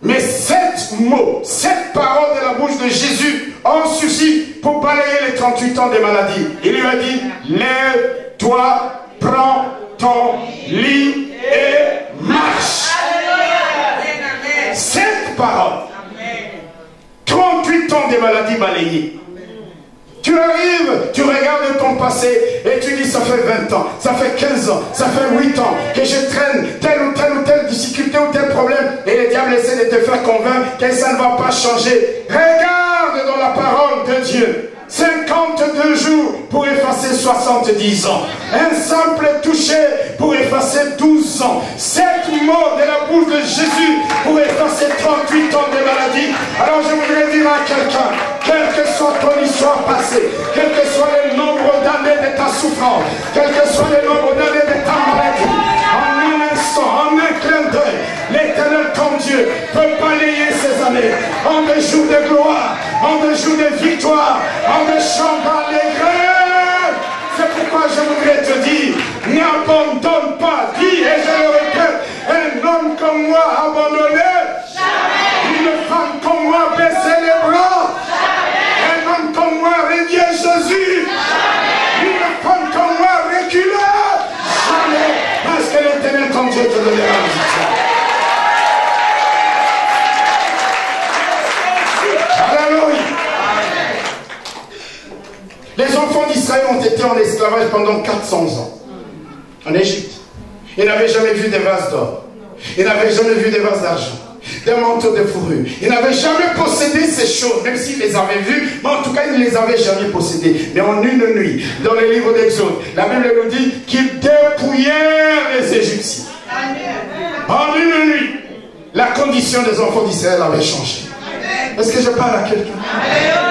Mais 7 mots, 7 paroles de la bouche de Jésus ont suffi pour balayer les 38 ans de maladie. Il lui a dit, lève-toi, prends ton lit et marche. 7 paroles. 38 ans de maladie balayée. Tu arrives, tu regardes ton passé et tu dis ça fait 20 ans, ça fait 15 ans, ça fait 8 ans que je traîne telle ou telle difficulté ou tel problème et le diable essaie de te faire convaincre que ça ne va pas changer. Regarde dans la parole de Dieu. 52 jours pour effacer 70 ans. Un simple toucher pour effacer 12 ans. 7 mots de la bouche de Jésus pour effacer 38 ans de maladie. Alors je voudrais dire à quelqu'un, quelle que soit ton histoire passée, quel que soit le nombre d'années de ta souffrance, quel que soit le nombre d'années de ta maladie, en un instant, en un clin d'œil, l'Éternel ton Dieu peut balayer ces années en des jours de gloire, en des jours de victoire, en des chants d'allégresse. C'est pourquoi je voudrais te dire, n'abandonne pas, dis et je le répète, un homme comme moi abandonné, une femme comme moi baisser les bras, un homme comme moi renier Jésus, une femme comme moi reculer, jamais, parce que l'Éternel ton Dieu te donnera la victoire. Les enfants d'Israël ont été en esclavage pendant 400 ans en Égypte. Ils n'avaient jamais vu des vases d'or. Ils n'avaient jamais vu des vases d'argent, des manteaux de fourrure. Ils n'avaient jamais possédé ces choses, même s'ils les avaient vues, mais en tout cas, ils ne les avaient jamais possédées. Mais en une nuit, dans le livre d'Exode, la Bible nous dit qu'ils dépouillèrent les Égyptiens. En une nuit, la condition des enfants d'Israël avait changé. Est-ce que je parle à quelqu'un?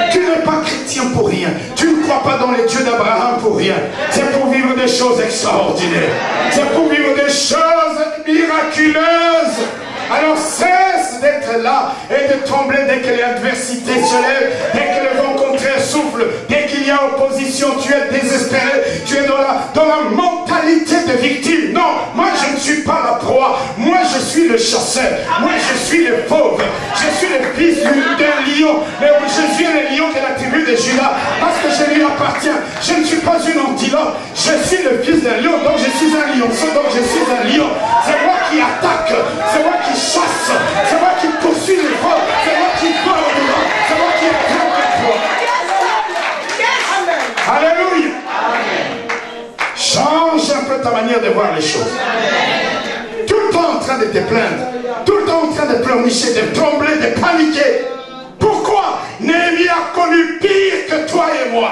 Tu n'es pas chrétien pour rien. Tu ne crois pas dans les dieux d'Abraham pour rien. C'est pour vivre des choses extraordinaires. C'est pour vivre des choses miraculeuses. Alors cesse d'être là et de trembler dès que l'adversité se lève, dès que le vent contraire souffle, dès qu'il y a opposition, tu es désespéré, tu es dans la mentalité de victime. Non, moi je ne suis pas la proie, moi je suis le chasseur, moi je suis le pauvre, je suis le fils d'un lion, je suis le lion de la tribu de Judas, parce que je lui appartiens. Je ne suis pas une antilope, je suis le fils d'un lion, donc je suis un lionceau, donc je suis un lion. C'est moi qui attaque, c'est moi qui chasse, c'est moi qui poursuis les faux, c'est moi qui parle au-devant, c'est moi qui attrape les faux. Alléluia. Change un peu ta manière de voir les choses. Tout le temps en train de te plaindre, tout le temps en train de pleurnicher, de trembler, de paniquer. Pourquoi? Néhémie a connu pire que toi et moi.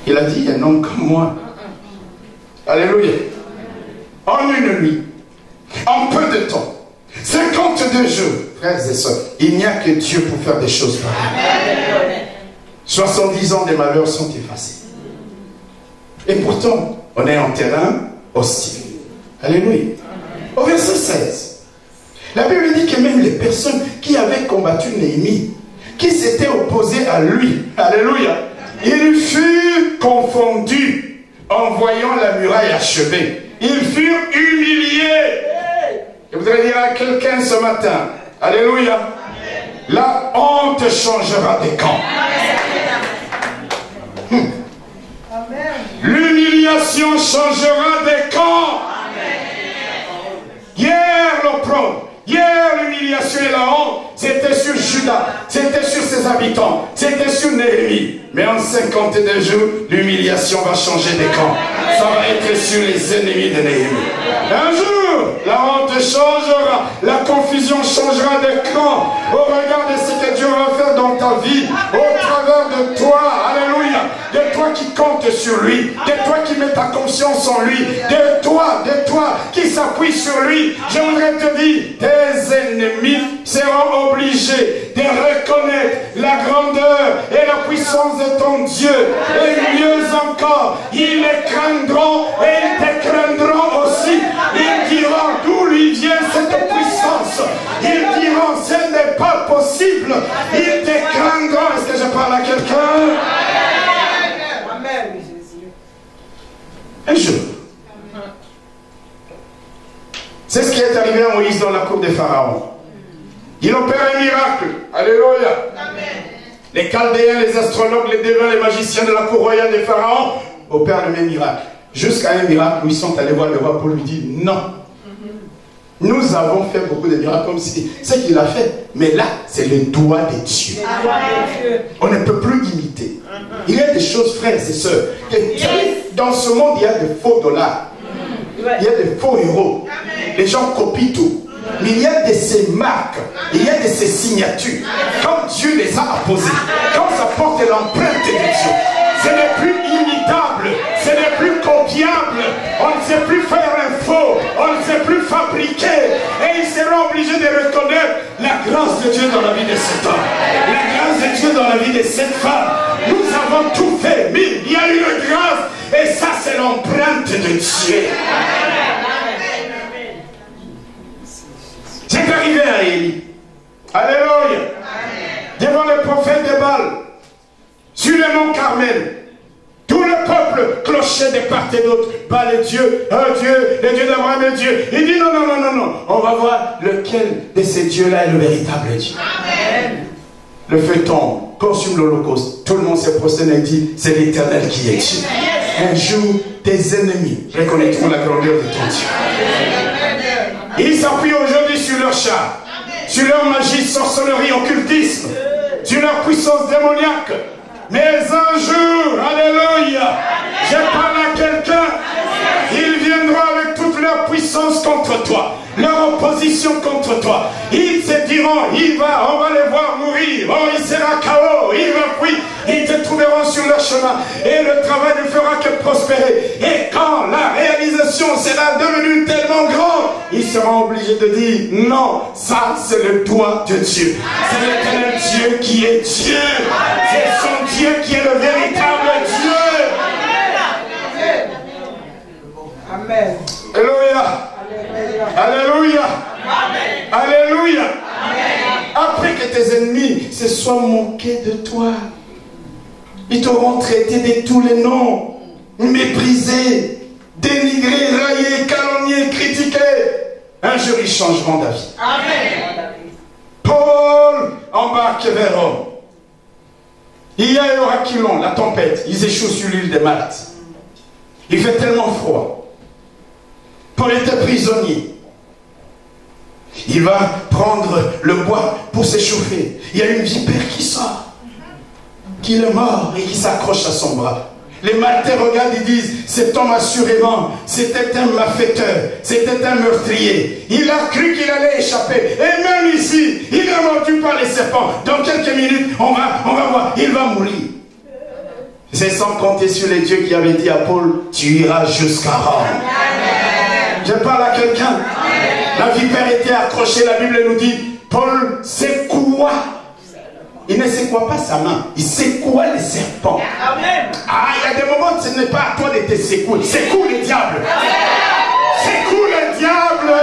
Il a dit, un homme comme moi. Alléluia. En une nuit, en peu de temps, 52 jours, frères et sœurs, il n'y a que Dieu pour faire des choses pareilles. 70 ans de malheurs sont effacés. Et pourtant, on est en terrain hostile. Alléluia. Au verset 16, la Bible dit que même les personnes qui avaient combattu Néhémie, qui s'étaient opposées à lui, alléluia, ils furent confondus en voyant la muraille achevée. Ils furent humiliés. Je voudrais dire à quelqu'un ce matin, alléluia, la honte changera des camps. L'humiliation changera des camps. Hier l'opprobre, hier l'humiliation et la honte, c'était sur Judas, c'était sur ses habitants, c'était sur Néhémie. Mais en 52 jours, l'humiliation va changer des camps. Ça va être sur les ennemis de Néhémie. Un jour, la honte changera, la confusion changera d'écran au regard de ce que Dieu va faire dans ta vie, au travers de toi, alléluia, de toi qui compte sur lui, de toi qui mets ta confiance en lui, de toi qui s'appuie sur lui. Je voudrais te dire, tes ennemis seront obligés de reconnaître la grandeur et la puissance de ton Dieu. Et mieux encore, ils les craindront et ils te craindront aussi. Ils diront d'où lui vient cette puissance. Ils diront ce n'est pas possible. Ils te craindront. Est-ce que je parle à quelqu'un? Amen. Un jour, c'est ce qui est arrivé à Moïse dans la cour des pharaons. Il opère un miracle. Alléluia. Amen. Les Chaldéens, les astrologues, les devins, les magiciens de la cour royale des pharaons opèrent le même miracle. Jusqu'à un miracle où ils sont allés voir le roi pour lui dire non. Nous avons fait beaucoup de miracles comme si c'est qu'il a fait. Mais là, c'est le doigt de Dieu. On ne peut plus imiter. Il y a des choses, frères et sœurs, que dans ce monde, il y a de faux dollars. Il y a de faux euros. Les gens copient tout. Mais il y a de ces marques, il y a de ces signatures. Quand Dieu les a apposées, quand ça porte l'empreinte de Dieu, ce n'est plus imitable, ce n'est plus copiable. On ne sait plus faire un faux, on ne sait plus fabriquer. Et ils seront obligés de reconnaître la grâce de Dieu dans la vie de cet homme, la grâce de Dieu dans la vie de cette femme. Nous avons tout fait, mais il y a une grâce, et ça c'est l'empreinte de Dieu. C'est arrivé à Élie. Alléluia. Devant le prophète de Baal, sur le mont Carmel, tout le peuple clochait de part et d'autre. Baal est Dieu, Dieu, le Dieu d'Abraham est Dieu. Il dit non, non, non, non, non. On va voir lequel de ces dieux-là est le véritable Dieu. Amen. Le feu tombe, consume l'Holocauste. Tout le monde s'est prosterné et dit c'est l'Éternel qui est Dieu. Un jour, tes ennemis reconnaîtront la grandeur de ton Dieu. Ils s'appuient aujourd'hui sur leur char, sur leur magie, sorcellerie, occultisme, sur leur puissance démoniaque. Mais un jour, alléluia, je parle à quelqu'un, ils viendront avec toute leur puissance contre toi, leur opposition contre toi. Ils se diront, on va les voir mourir, oh, il sera KO, il va fuir, ils te trouveront sur leur chemin et le travail ne fera que prospérer. Et quand la réalisation sera devenue tellement grande, ils seront obligés de dire non, ça c'est le doigt de Dieu, c'est l'éternel Dieu qui est Dieu, c'est son Dieu qui est le véritable Dieu. Amen. Alléluia. Alléluia. Alléluia. Après que tes ennemis se soient moqués de toi, ils t'auront traité de tous les noms, méprisé, dénigré, raillé, calomnié, critiqué. Un jour ils changeront d'avis. Amen. Paul embarque vers Rome. Il y a Eurachilon, la tempête. Ils échouent sur l'île de Malte. Il fait tellement froid. Paul était prisonnier. Il va prendre le bois pour s'échauffer. Il y a une vipère qui sort, qui est mort et qui s'accroche à son bras. Les Maltais regardent et disent, cet homme assurément, c'était un malfaiteur, c'était un meurtrier. Il a cru qu'il allait échapper. Et même ici, il est mordu par les serpents. Dans quelques minutes, on va voir, il va mourir. C'est sans compter sur les dieux qui avaient dit à Paul, tu iras jusqu'à Rome. Je parle à quelqu'un. La vipère était accrochée, la Bible nous dit, Paul secoua. Il ne secoua pas sa main, il secoua les serpents. Ah, il y a des moments où ce n'est pas à toi de te secouer. Secoue le diable. Secoue le diable.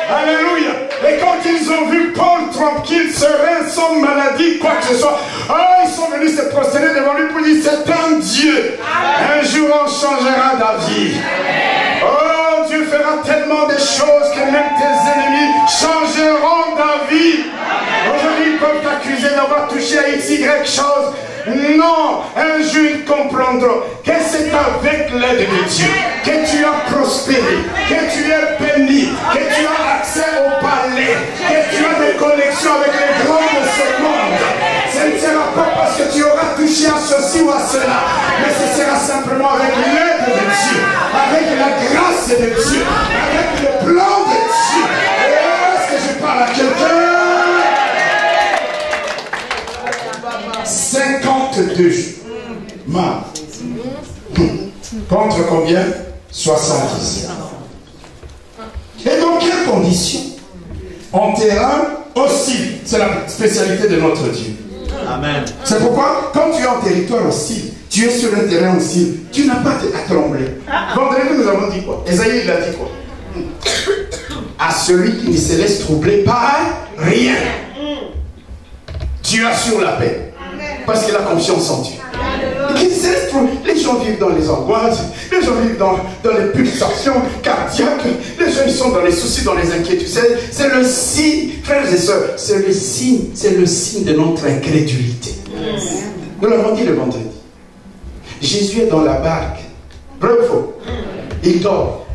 Alléluia. Et quand ils ont vu Paul tranquille, serein, sans maladie, quoi que ce soit, oh, ils sont venus se prosterner devant lui pour dire, c'est un Dieu. Un jour on changera d'avis. Oh, Dieu fera tellement de choses que même tes ennemis changeront d'avis. Aujourd'hui, ils peuvent t'accuser d'avoir touché à XY chose. Non, un jour ils comprendront que c'est avec l'aide de Dieu que tu as prospéré, que tu es béni, que tu as accès au palais, que tu as des connexions avec les grands de ce monde. Ce ne sera pas parce que tu auras touché à ceci ou à cela, mais ce sera simplement avec l'aide de Dieu. avec la grâce de Dieu, avec le plan de Dieu. Est-ce que je parle à quelqu'un? 52 jours. Contre combien? 70. Et dans quelles conditions? En terrain hostile. C'est la spécialité de notre Dieu. Amen. C'est pourquoi, quand tu es en territoire hostile, tu es sur un terrain hostile, tu n'as pas à trembler. Vendredi, nous avons dit quoi? Esaïe, il a dit quoi? À celui qui ne se laisse troubler par rien, tu assures la paix. Parce qu'il a confiance en Dieu. Les gens vivent dans les angoisses, les gens vivent dans les pulsations cardiaques, les gens ils sont dans les soucis, dans les inquiétudes. C'est le signe, frères et sœurs, c'est le signe de notre incrédulité. Nous l'avons dit le vendredi. Jésus est dans la barque. Vrai ou faux? Il dort.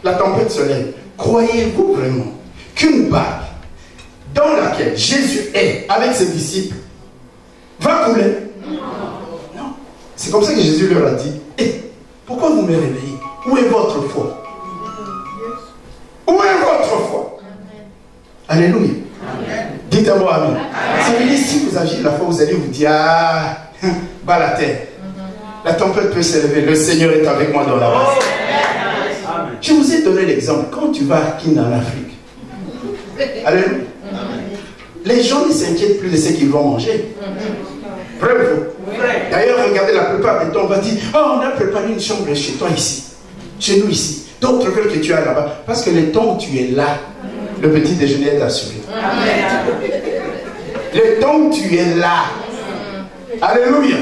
La tempête se lève. Croyez-vous vraiment qu'une barque dans laquelle Jésus est avec ses disciples va couler? Non. C'est comme ça que Jésus leur a dit, pourquoi vous me réveillez? Où est votre foi? Où est votre foi? Alléluia. Dites à moi amen. Ça veut dire, si vous aviez la foi, vous allez vous dire, bas la terre. La tempête peut s'élever. Le Seigneur est avec moi dans la barque. Je vous ai donné l'exemple. Quand tu vas à Kin en Afrique, alléluia, les gens ne s'inquiètent plus de ce qu'ils vont manger. Vrai ou faux? D'ailleurs, regardez, la plupart des temps, on va dire, on a préparé une chambre chez toi ici, chez nous ici. D'autres veulent que tu ailles là-bas. Parce que le temps où tu es là, le petit déjeuner est assuré. Le temps où tu es là, alléluia.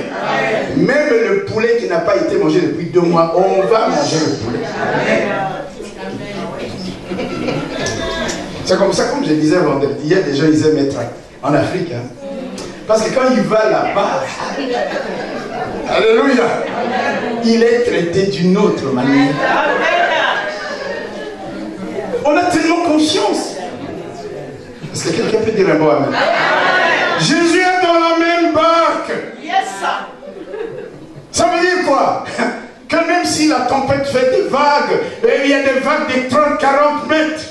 Même le poulet qui n'a pas été mangé depuis 2 mois, on va manger le poulet. C'est comme ça, comme je disais vendredi, il y a des gens, ils aiment être en Afrique. Parce que quand il va là-bas, alléluia, il est traité d'une autre manière. On a tellement confiance. Est-ce que quelqu'un peut dire un mot amen? Jésus est dans la même barque. Ça veut dire quoi? Que même si la tempête fait des vagues, et il y a des vagues de 30-40 mètres.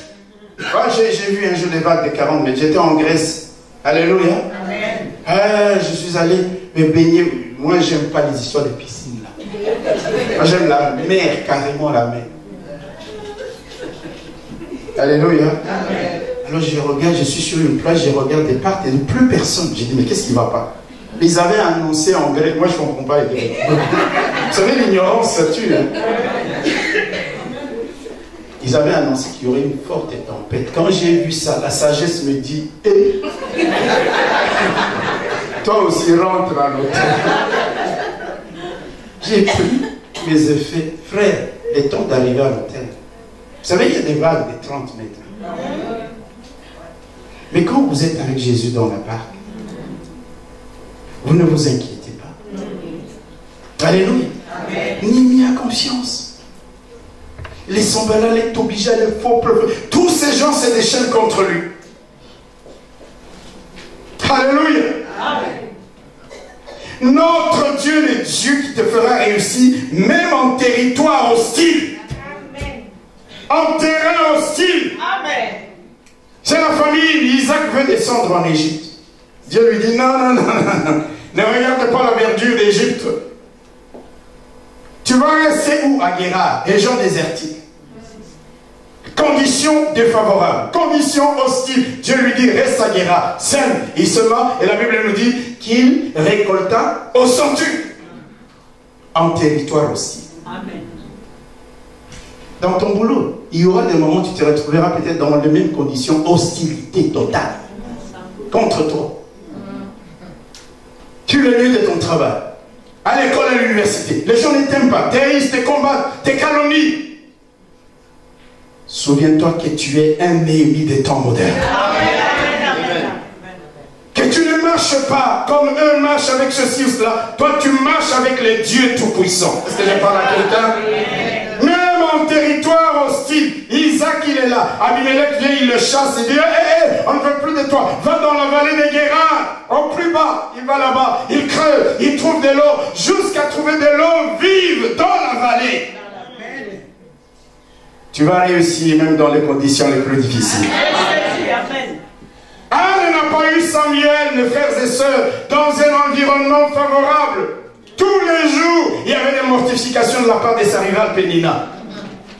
J'ai vu un jour des vagues de 40 mètres. J'étais en Grèce. Alléluia. Je suis allé me baigner. Moi, j'aime pas les histoires de piscine là. Moi, j'aime la mer, carrément la mer. Alléluia. Alors je regarde, je suis sur une plage, je regarde des parts et plus personne. J'ai dit, mais qu'est-ce qui ne va pas? Ils avaient annoncé en grec, moi je ne comprends pas les grecs. Vous savez, l'ignorance, ça tue. Ils avaient annoncé qu'il y aurait une forte tempête. Quand j'ai vu ça, la sagesse me dit, toi aussi rentre à l'hôtel. J'ai pris mes effets. Frère, il est temps d'arriver à l'hôtel. Vous savez, il y a des vagues de 30 mètres. Mais quand vous êtes avec Jésus dans la barque, vous ne vous inquiétez pas. Alléluia. Ni mis à confiance. Les Sambalal est obligé à le faux prophète. Tous ces gens se déchaînent contre lui. Alléluia. Notre Dieu, le Dieu qui te fera réussir, même en territoire hostile. En terrain hostile. C'est la famille. Isaac veut descendre en Égypte. Dieu lui dit non. Ne regarde pas la verdure d'Égypte. Tu vas rester où? À Guérar, région désertique. Conditions défavorables, conditions hostiles. Dieu lui dit reste à Guérar. Sème, il sema, et la Bible nous dit qu'il récolta au centuple. En territoire hostile. Amen. Dans ton boulot, il y aura des moments où tu te retrouveras peut-être dans les mêmes conditions, hostilité totale contre toi. Tu es le lieu de ton travail, à l'école, à l'université. Les gens ne t'aiment pas, t'haïssent, te combattent, te calomnient. Souviens-toi que tu es un ennemi des temps modernes. Que tu ne marches pas comme eux marchent avec ceci ou cela. Toi, tu marches avec les dieux tout-puissants. Est-ce que je parle à quelqu'un? Même en territoire hostile, Isaac il est là. Abimelech vient, il le chasse, il dit on ne veut plus de toi. Va dans la vallée de Guérar, au plus bas. Il va là-bas, il creuse, il trouve de l'eau, jusqu'à trouver de l'eau vive dans la vallée. Tu vas réussir même dans les conditions les plus difficiles. Anne n'a pas eu Samuel, mes frères et sœurs, dans un environnement favorable. Tous les jours, il y avait des mortifications de la part de sa rivale Pénina.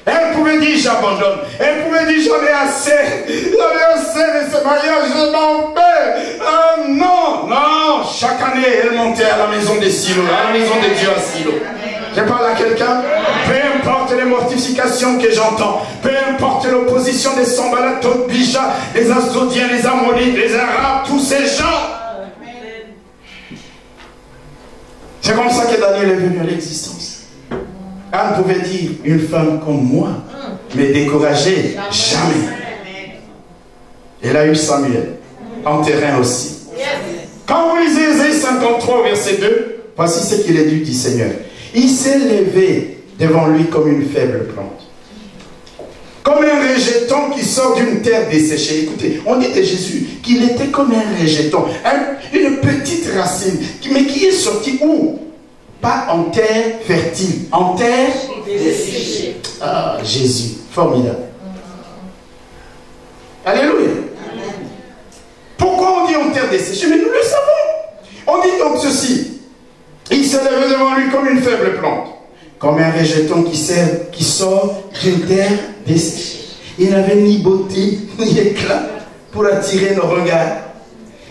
Elle pouvait dire j'abandonne. Elle pouvait dire j'en ai assez. J'en ai assez de ce mariage, je m'en vais. Non, non. Chaque année, elle montait à la maison des Silo, à la maison de Dieu à Silo. Je parle à quelqu'un. Peu importe les mortifications que j'entends, peu importe l'opposition des Sambalat, Tobija, les Asdodiens, les Ammonites, les Arabes, tous ces gens. C'est comme ça que Daniel est venu à l'existence. Anne pouvait dire, une femme comme moi, mais découragée, jamais. Elle a eu Samuel, en terrain aussi. Quand vous lisez Ésaïe 53, verset 2, voici ce qu'il est dit Seigneur. Il s'est levé devant lui comme une faible plante. Comme un rejeton qui sort d'une terre desséchée. Écoutez, on dit de Jésus qu'il était comme un rejeton, une petite racine, mais qui est sortie où? Pas en terre fertile, en terre desséchée. Ah, Jésus, formidable. Alléluia. Pourquoi on dit en terre desséchée? Mais nous le savons. On dit donc ceci. Il s'est levé devant lui comme une faible plante, comme un rejeton qui sort d'une terre desséchée. Il n'avait ni beauté, ni éclat pour attirer nos regards.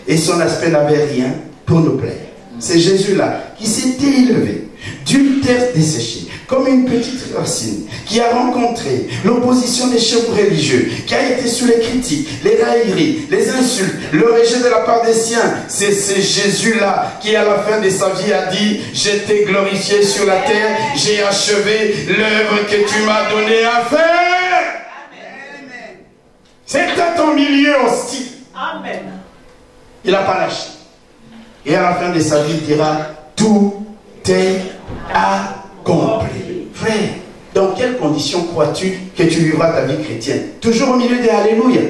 Et son aspect n'avait rien pour nous plaire. C'est Jésus-là qui s'était élevé d'une terre desséchée, comme une petite racine, qui a rencontré l'opposition des chefs religieux, qui a été sous les critiques, les railleries, les insultes, le rejet de la part des siens. C'est Jésus-là qui, à la fin de sa vie, a dit « Je t'ai glorifié sur la terre, j'ai achevé l'œuvre que tu m'as donnée à faire. » C'était ton milieu hostile. Amen. Il n'a pas lâché. Et à la fin de sa vie, il dira « Tout est accompli. » Frère, dans quelles conditions crois-tu que tu vivras ta vie chrétienne? Toujours au milieu des Alléluia.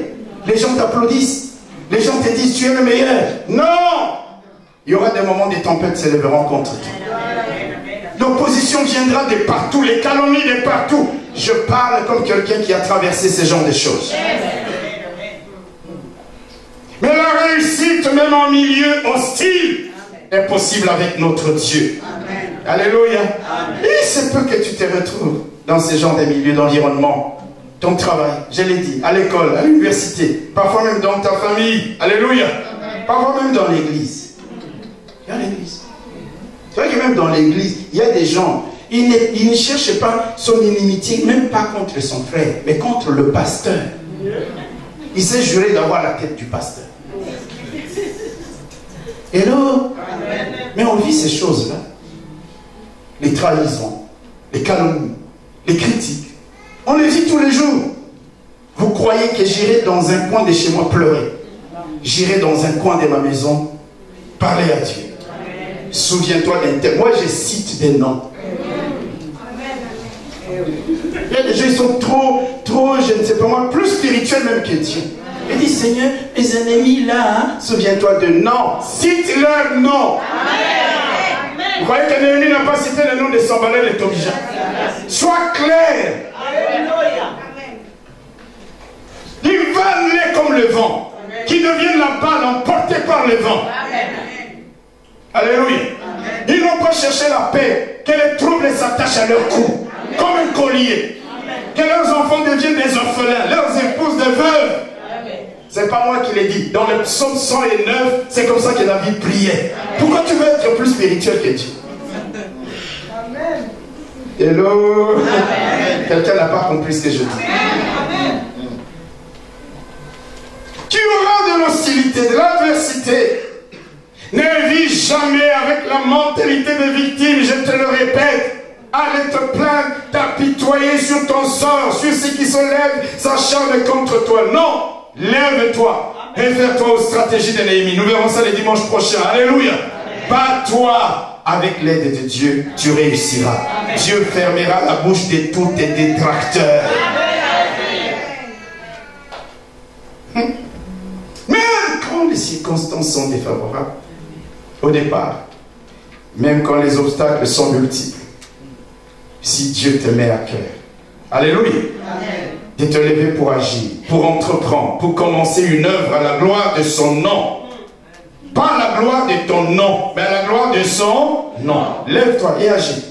Les gens t'applaudissent. Les gens te disent tu es le meilleur. Non! Il y aura des moments de tempête s'élèveront contre toi. L'opposition viendra de partout, les calomnies de partout. Je parle comme quelqu'un qui a traversé ce genre de choses. Mais la réussite, même en milieu hostile, est possible avec notre Dieu. Amen. Alléluia. Amen. Il se peut que tu te retrouves dans ce genre de milieu d'environnement. Ton travail, je l'ai dit, à l'école, à l'université, parfois même dans ta famille. Alléluia. Amen. Parfois même dans l'église. Dans l'église. C'est vrai que même dans l'église, il y a des gens, ils ne cherchent pas son inimitié, même pas contre son frère, mais contre le pasteur. Il s'est juré d'avoir la tête du pasteur. Hello? Mais on vit ces choses-là. Les trahisons, les calomnies, les critiques. On les vit tous les jours. Vous croyez que j'irai dans un coin de chez moi pleurer? J'irai dans un coin de ma maison parler à Dieu. Souviens-toi d'un tel. Moi, je cite des noms. Il y a des gens qui sont trop, je ne sais pas moi, plus spirituels même que Dieu. Il dit, Seigneur, mes ennemis là, hein, souviens-toi de nom. Cite leur nom. Amen. Vous croyez que Néhémie n'a pas cité le nom de Sanballat et Tobija? Sois clair. Invade-les comme le vent. Qui deviennent la balle emportée par le vent. Amen. Alléluia. Amen. Ils n'ont pas cherché la paix. Que les troubles s'attachent à leur cou. Comme un collier. Amen. Que leurs enfants deviennent des orphelins. Leurs épouses des veuves. C'est pas moi qui l'ai dit. Dans le psaume 109, c'est comme ça que David priait. Pourquoi tu veux être plus spirituel que Dieu? Amen. Hello. Quelqu'un n'a pas compris ce que je dis. Amen. Tu auras de l'hostilité, de l'adversité. Ne vis jamais avec la mentalité de victime, je te le répète. Allez te plaindre, t'apitoyer sur ton sort, sur ce qui se lève, s'acharne contre toi. Non. Lève-toi, réfère-toi aux stratégies de Néhémie. Nous verrons ça le dimanche prochain. Alléluia. Bats-toi avec l'aide de Dieu, tu réussiras. Amen. Dieu fermera la bouche de tous tes détracteurs. Même quand les circonstances sont défavorables, au départ, même quand les obstacles sont multiples, si Dieu te met à cœur, Alléluia. De te lever pour agir, pour entreprendre, pour commencer une œuvre à la gloire de son nom. Pas à la gloire de ton nom, mais à la gloire de son nom. Lève-toi et agis.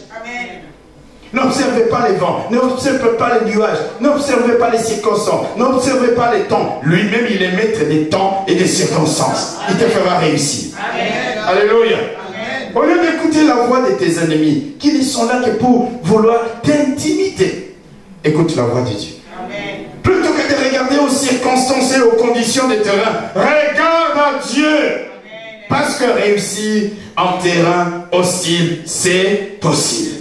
N'observez pas les vents, n'observez pas les nuages, n'observez pas les circonstances, n'observez pas les temps. Lui-même, il est maître des temps et des circonstances. Il te fera réussir. Amen. Alléluia. Amen. Au lieu d'écouter la voix de tes ennemis, qui ne sont là que pour vouloir t'intimider, écoute la voix de Dieu. Amen. Plutôt que de regarder aux circonstances et aux conditions du terrain, regarde à Dieu. Amen. Parce que réussir en terrain hostile, c'est possible.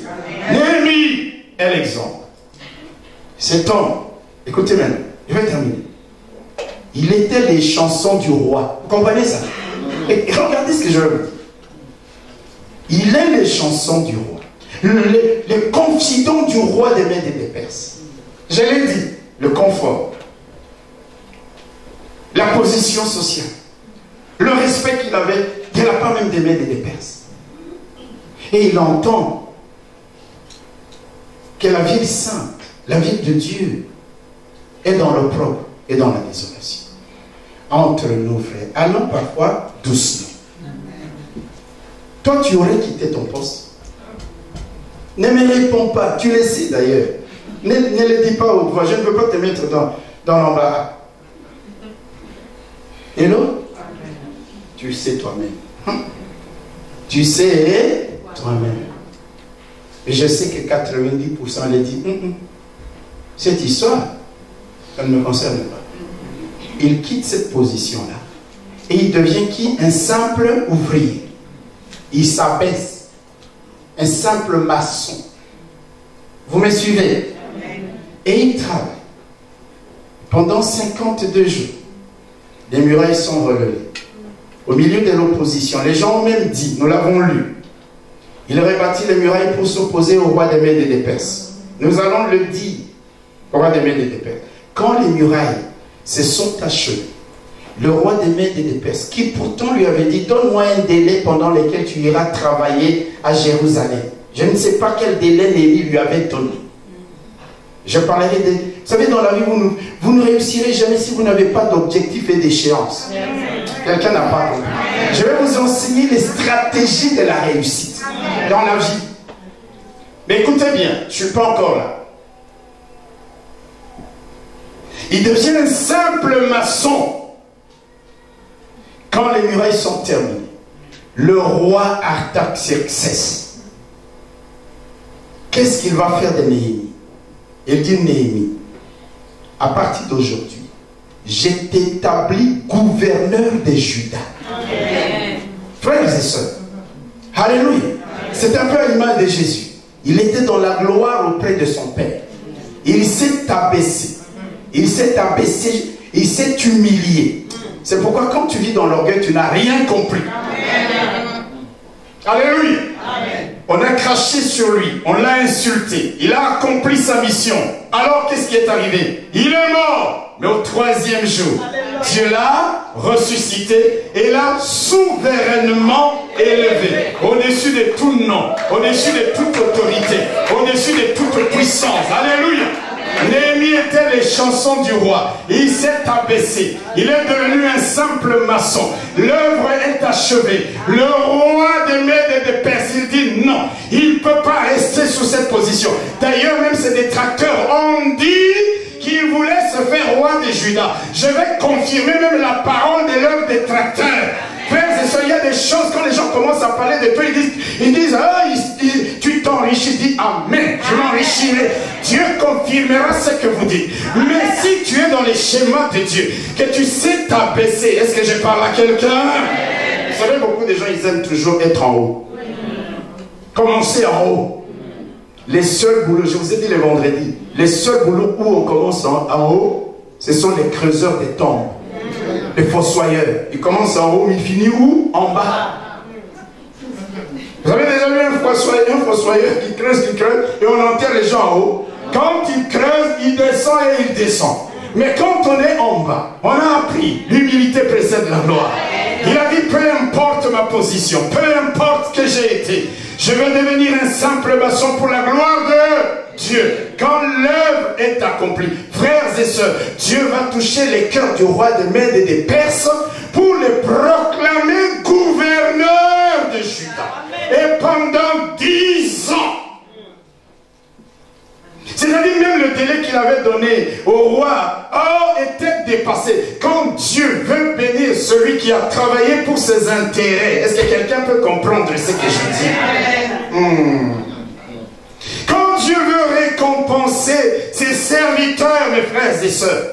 Néhémie est l'exemple. Cet homme, écoutez maintenant, je vais terminer. Il était les chansons du roi. Vous comprenez ça? Et regardez ce que je veux dire. Il est les chansons du roi. Le confident du roi des Mèdes et des Perses. Je l'ai dit, le confort. La position sociale. Le respect qu'il avait de la part même des Mèdes et des Perses. Et il entend que la ville sainte, la ville de Dieu, est dans l'opprobre et dans la désolation. Entre nous, frères, allons parfois doucement. Toi, tu aurais quitté ton poste. Ne me réponds pas, tu le sais d'ailleurs. Ne le dis pas à haute voix, je ne veux pas te mettre dans l'embarras. Et l'autre, tu sais toi-même. Tu sais toi-même. Et je sais que 90% les disent, cette histoire, elle ne me concerne pas. Il quitte cette position-là. Et il devient qui? Un simple ouvrier. Il s'abaisse. Un simple maçon. Vous me suivez? Et il travaille. Pendant 52 jours, les murailles sont relevées. Au milieu de l'opposition, les gens ont même dit, nous l'avons lu, il aurait bâti les murailles pour s'opposer au roi des Mèdes et des Perses. Nous allons le dire au roi des Mèdes et des Perses. Quand les murailles se sont achevées, le roi des Mèdes et des Perses, qui pourtant lui avait dit, donne-moi un délai pendant lequel tu iras travailler à Jérusalem. Je ne sais pas quel délai Néhémie lui avait donné. Je parlerai de... Vous savez, dans la vie, vous ne réussirez jamais si vous n'avez pas d'objectif et d'échéance. Quelqu'un n'a pas compris. Je vais vous enseigner les stratégies de la réussite dans la vie. Mais écoutez bien, je ne suis pas encore là. Il devient un simple maçon quand les murailles sont terminées. Le roi Artaxerxès, qu'est-ce qu'il va faire de Néhémie? Il dit, Néhémie, à partir d'aujourd'hui, je t'établis gouverneur de Juda. Amen. Frères et sœurs, alléluia. C'est un peu à l'image de Jésus. Il était dans la gloire auprès de son Père. Il s'est abaissé. Il s'est abaissé. Il s'est humilié. C'est pourquoi quand tu vis dans l'orgueil, tu n'as rien compris. Amen. Alléluia. Amen. On a craché sur lui, on l'a insulté, il a accompli sa mission. Alors qu'est-ce qui est arrivé? Il est mort, mais au 3e jour, Dieu l'a ressuscité et l'a souverainement élevé au-dessus de tout nom, au-dessus de toute autorité, au-dessus de toute puissance. Alléluia. Néhémie était les chansons du roi. Il s'est abaissé. Il est devenu un simple maçon. L'œuvre est achevée. Le roi des Mèdes et des Perses, il dit non. Il ne peut pas rester sous cette position. D'ailleurs, même ses détracteurs ont dit qu'il voulait se faire roi de Juda. Je vais confirmer même la parole de leurs détracteurs. Frères et sœurs, il y a des choses, quand les gens commencent à parler de toi, ils disent ah, tu t'enrichis, dis amen, je m'enrichirai. Dieu confirmera ce que vous dites. Mais si tu es dans les schémas de Dieu, que tu sais t'abaisser, est-ce que je parle à quelqu'un? Vous savez, beaucoup de gens, ils aiment toujours être en haut. Commencer en haut. Les seuls boulots, je vous ai dit le vendredi, les seuls boulots où on commence en haut, ce sont les creuseurs des tombes. Les fossoyeurs. Ils commencent en haut, mais ils finissent où? En bas. Vous avez déjà vu un fossoyeur qui creuse, et on enterre les gens en haut. Quand il creuse, il descend et il descend. Mais quand on est en bas, on a appris, l'humilité précède la gloire. Il a dit, peu importe ma position, peu importe que j'ai été, je vais devenir un simple maçon pour la gloire de Dieu. quand l'œuvre est accomplie. Frères et sœurs, Dieu va toucher les cœurs du roi de Mède et des Perses pour les proclamer gouverneurs de Juda. Et pendant 10 ans, c'est-à-dire même le délai qu'il avait donné au roi était dépassé. Quand Dieu veut bénir celui qui a travaillé pour ses intérêts, est-ce que quelqu'un peut comprendre ce que je dis? Quand Dieu veut récompenser ses serviteurs, mes frères et sœurs,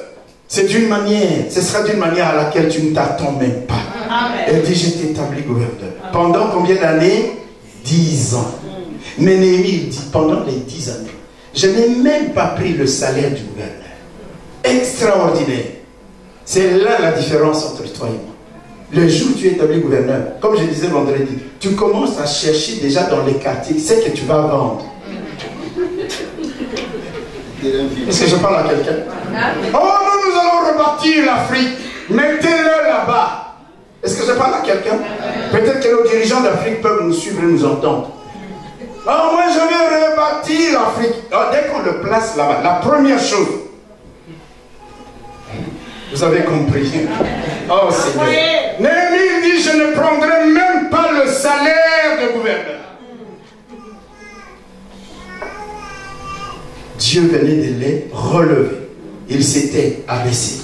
c'est d'une manière, ce sera d'une manière à laquelle tu ne t'attends même pas. Elle dit, je t'ai établi gouverneur. Pendant combien d'années? 10 ans. Mais Néhémie dit, pendant les 10 années, je n'ai même pas pris le salaire du gouverneur. Extraordinaire. C'est là la différence entre toi et moi. Le jour où tu es établi gouverneur, comme je disais vendredi, tu commences à chercher déjà dans les quartiers ce que tu vas vendre. Est-ce que je parle à quelqu'un? Oh non, nous allons rebâtir l'Afrique. Mettez-le là-bas. Est-ce que je parle à quelqu'un? Peut-être que nos dirigeants d'Afrique peuvent nous suivre et nous entendre. Oh, moi je vais rebâtir l'Afrique. Oh, dès qu'on le place là-bas, la première chose, vous avez compris. Oh Seigneur. Néhémie dit, je ne prendrai même pas le salaire de gouverneur. Dieu venait de les relever. Il s'était abaissé.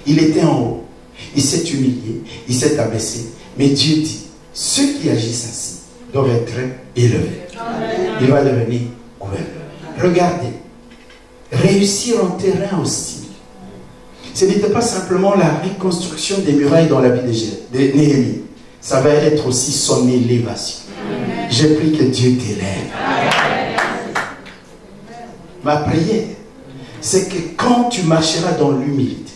Il était en haut. Il s'est humilié. Il s'est abaissé. Mais Dieu dit, ceux qui agissent ainsi doivent être élevés. Il va devenir gouverneur. Regardez. Réussir en terrain hostile. Ce n'était pas simplement la reconstruction des murailles dans la vie de Néhémie. Ça va être aussi son élévation. J'ai pris que Dieu t'élève. Ma prière, c'est que quand tu marcheras dans l'humilité,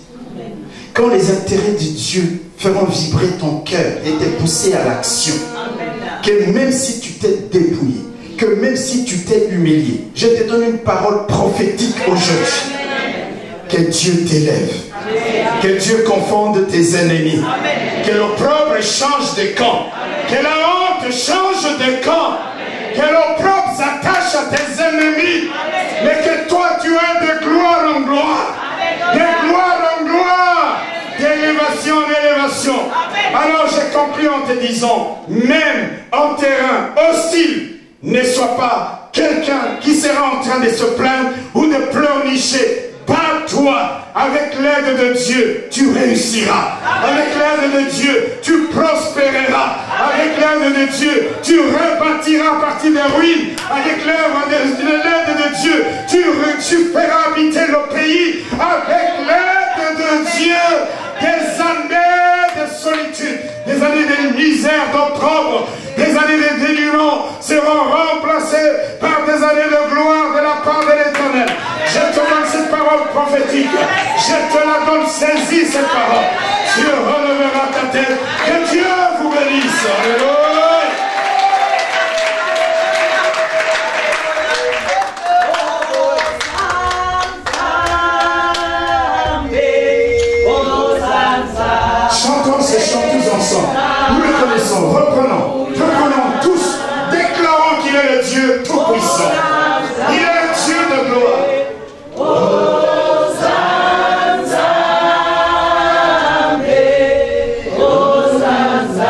quand les intérêts de Dieu feront vibrer ton cœur et te pousser à l'action, que même si tu t'es dépouillé, que même si tu t'es humilié, je te donne une parole prophétique aujourd'hui. Que Dieu t'élève. Que Dieu confonde tes ennemis. Que l'opprobre change de camp. Que la honte change de camp. Que l'opprobre s'attache à tes ennemis. Mais que toi tu es de gloire en gloire. De gloire en gloire. D'élévation en élévation. Alors j'ai compris en te disant, même en terrain hostile, ne sois pas quelqu'un qui sera en train de se plaindre ou de pleurnicher. Bats-toi. Avec l'aide de Dieu, tu réussiras. Avec l'aide de Dieu, tu prospéreras. Avec l'aide de Dieu, tu rebâtiras à partir des ruines. Avec l'aide de Dieu, tu feras habiter le pays. Avec l'aide de Dieu, des années de solitude, des années de misère, d'opprobre, des années de dénuement seront remplacées par des années de gloire de la part de l'Éternel. Je te donne cette parole prophétique. Je te la donne, saisis cette parole. Tu releveras ta tête. Que Dieu vous bénisse. Alléluia. Chantons ces chants tous ensemble. Nous le connaissons. Reprenons tous. Déclarons qu'il est le Dieu tout-puissant. Il est le Dieu de gloire. Hosanna, Hosanna,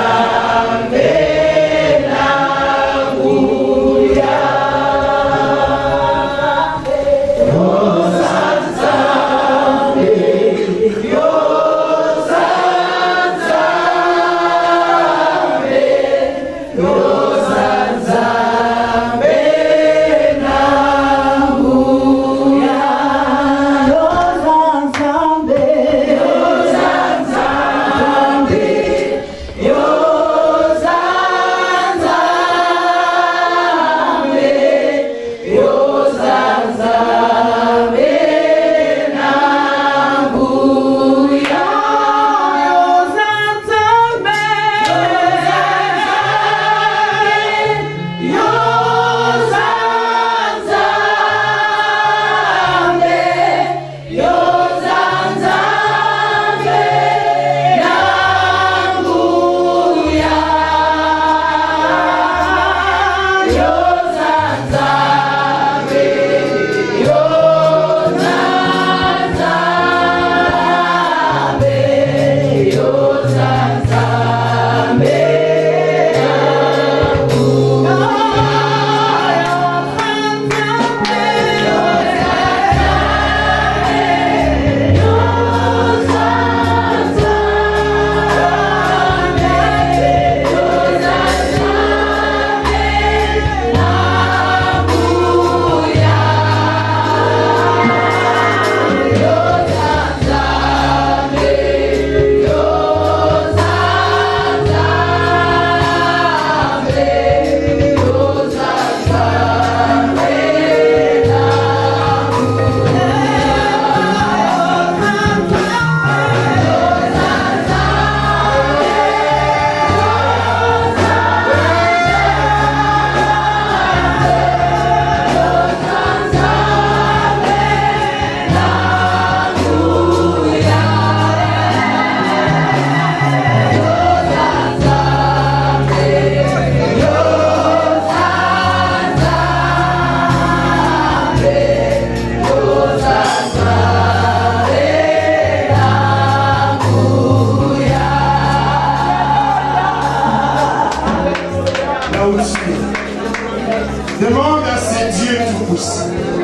où tu es. Demande à ces dieux tout-puissants.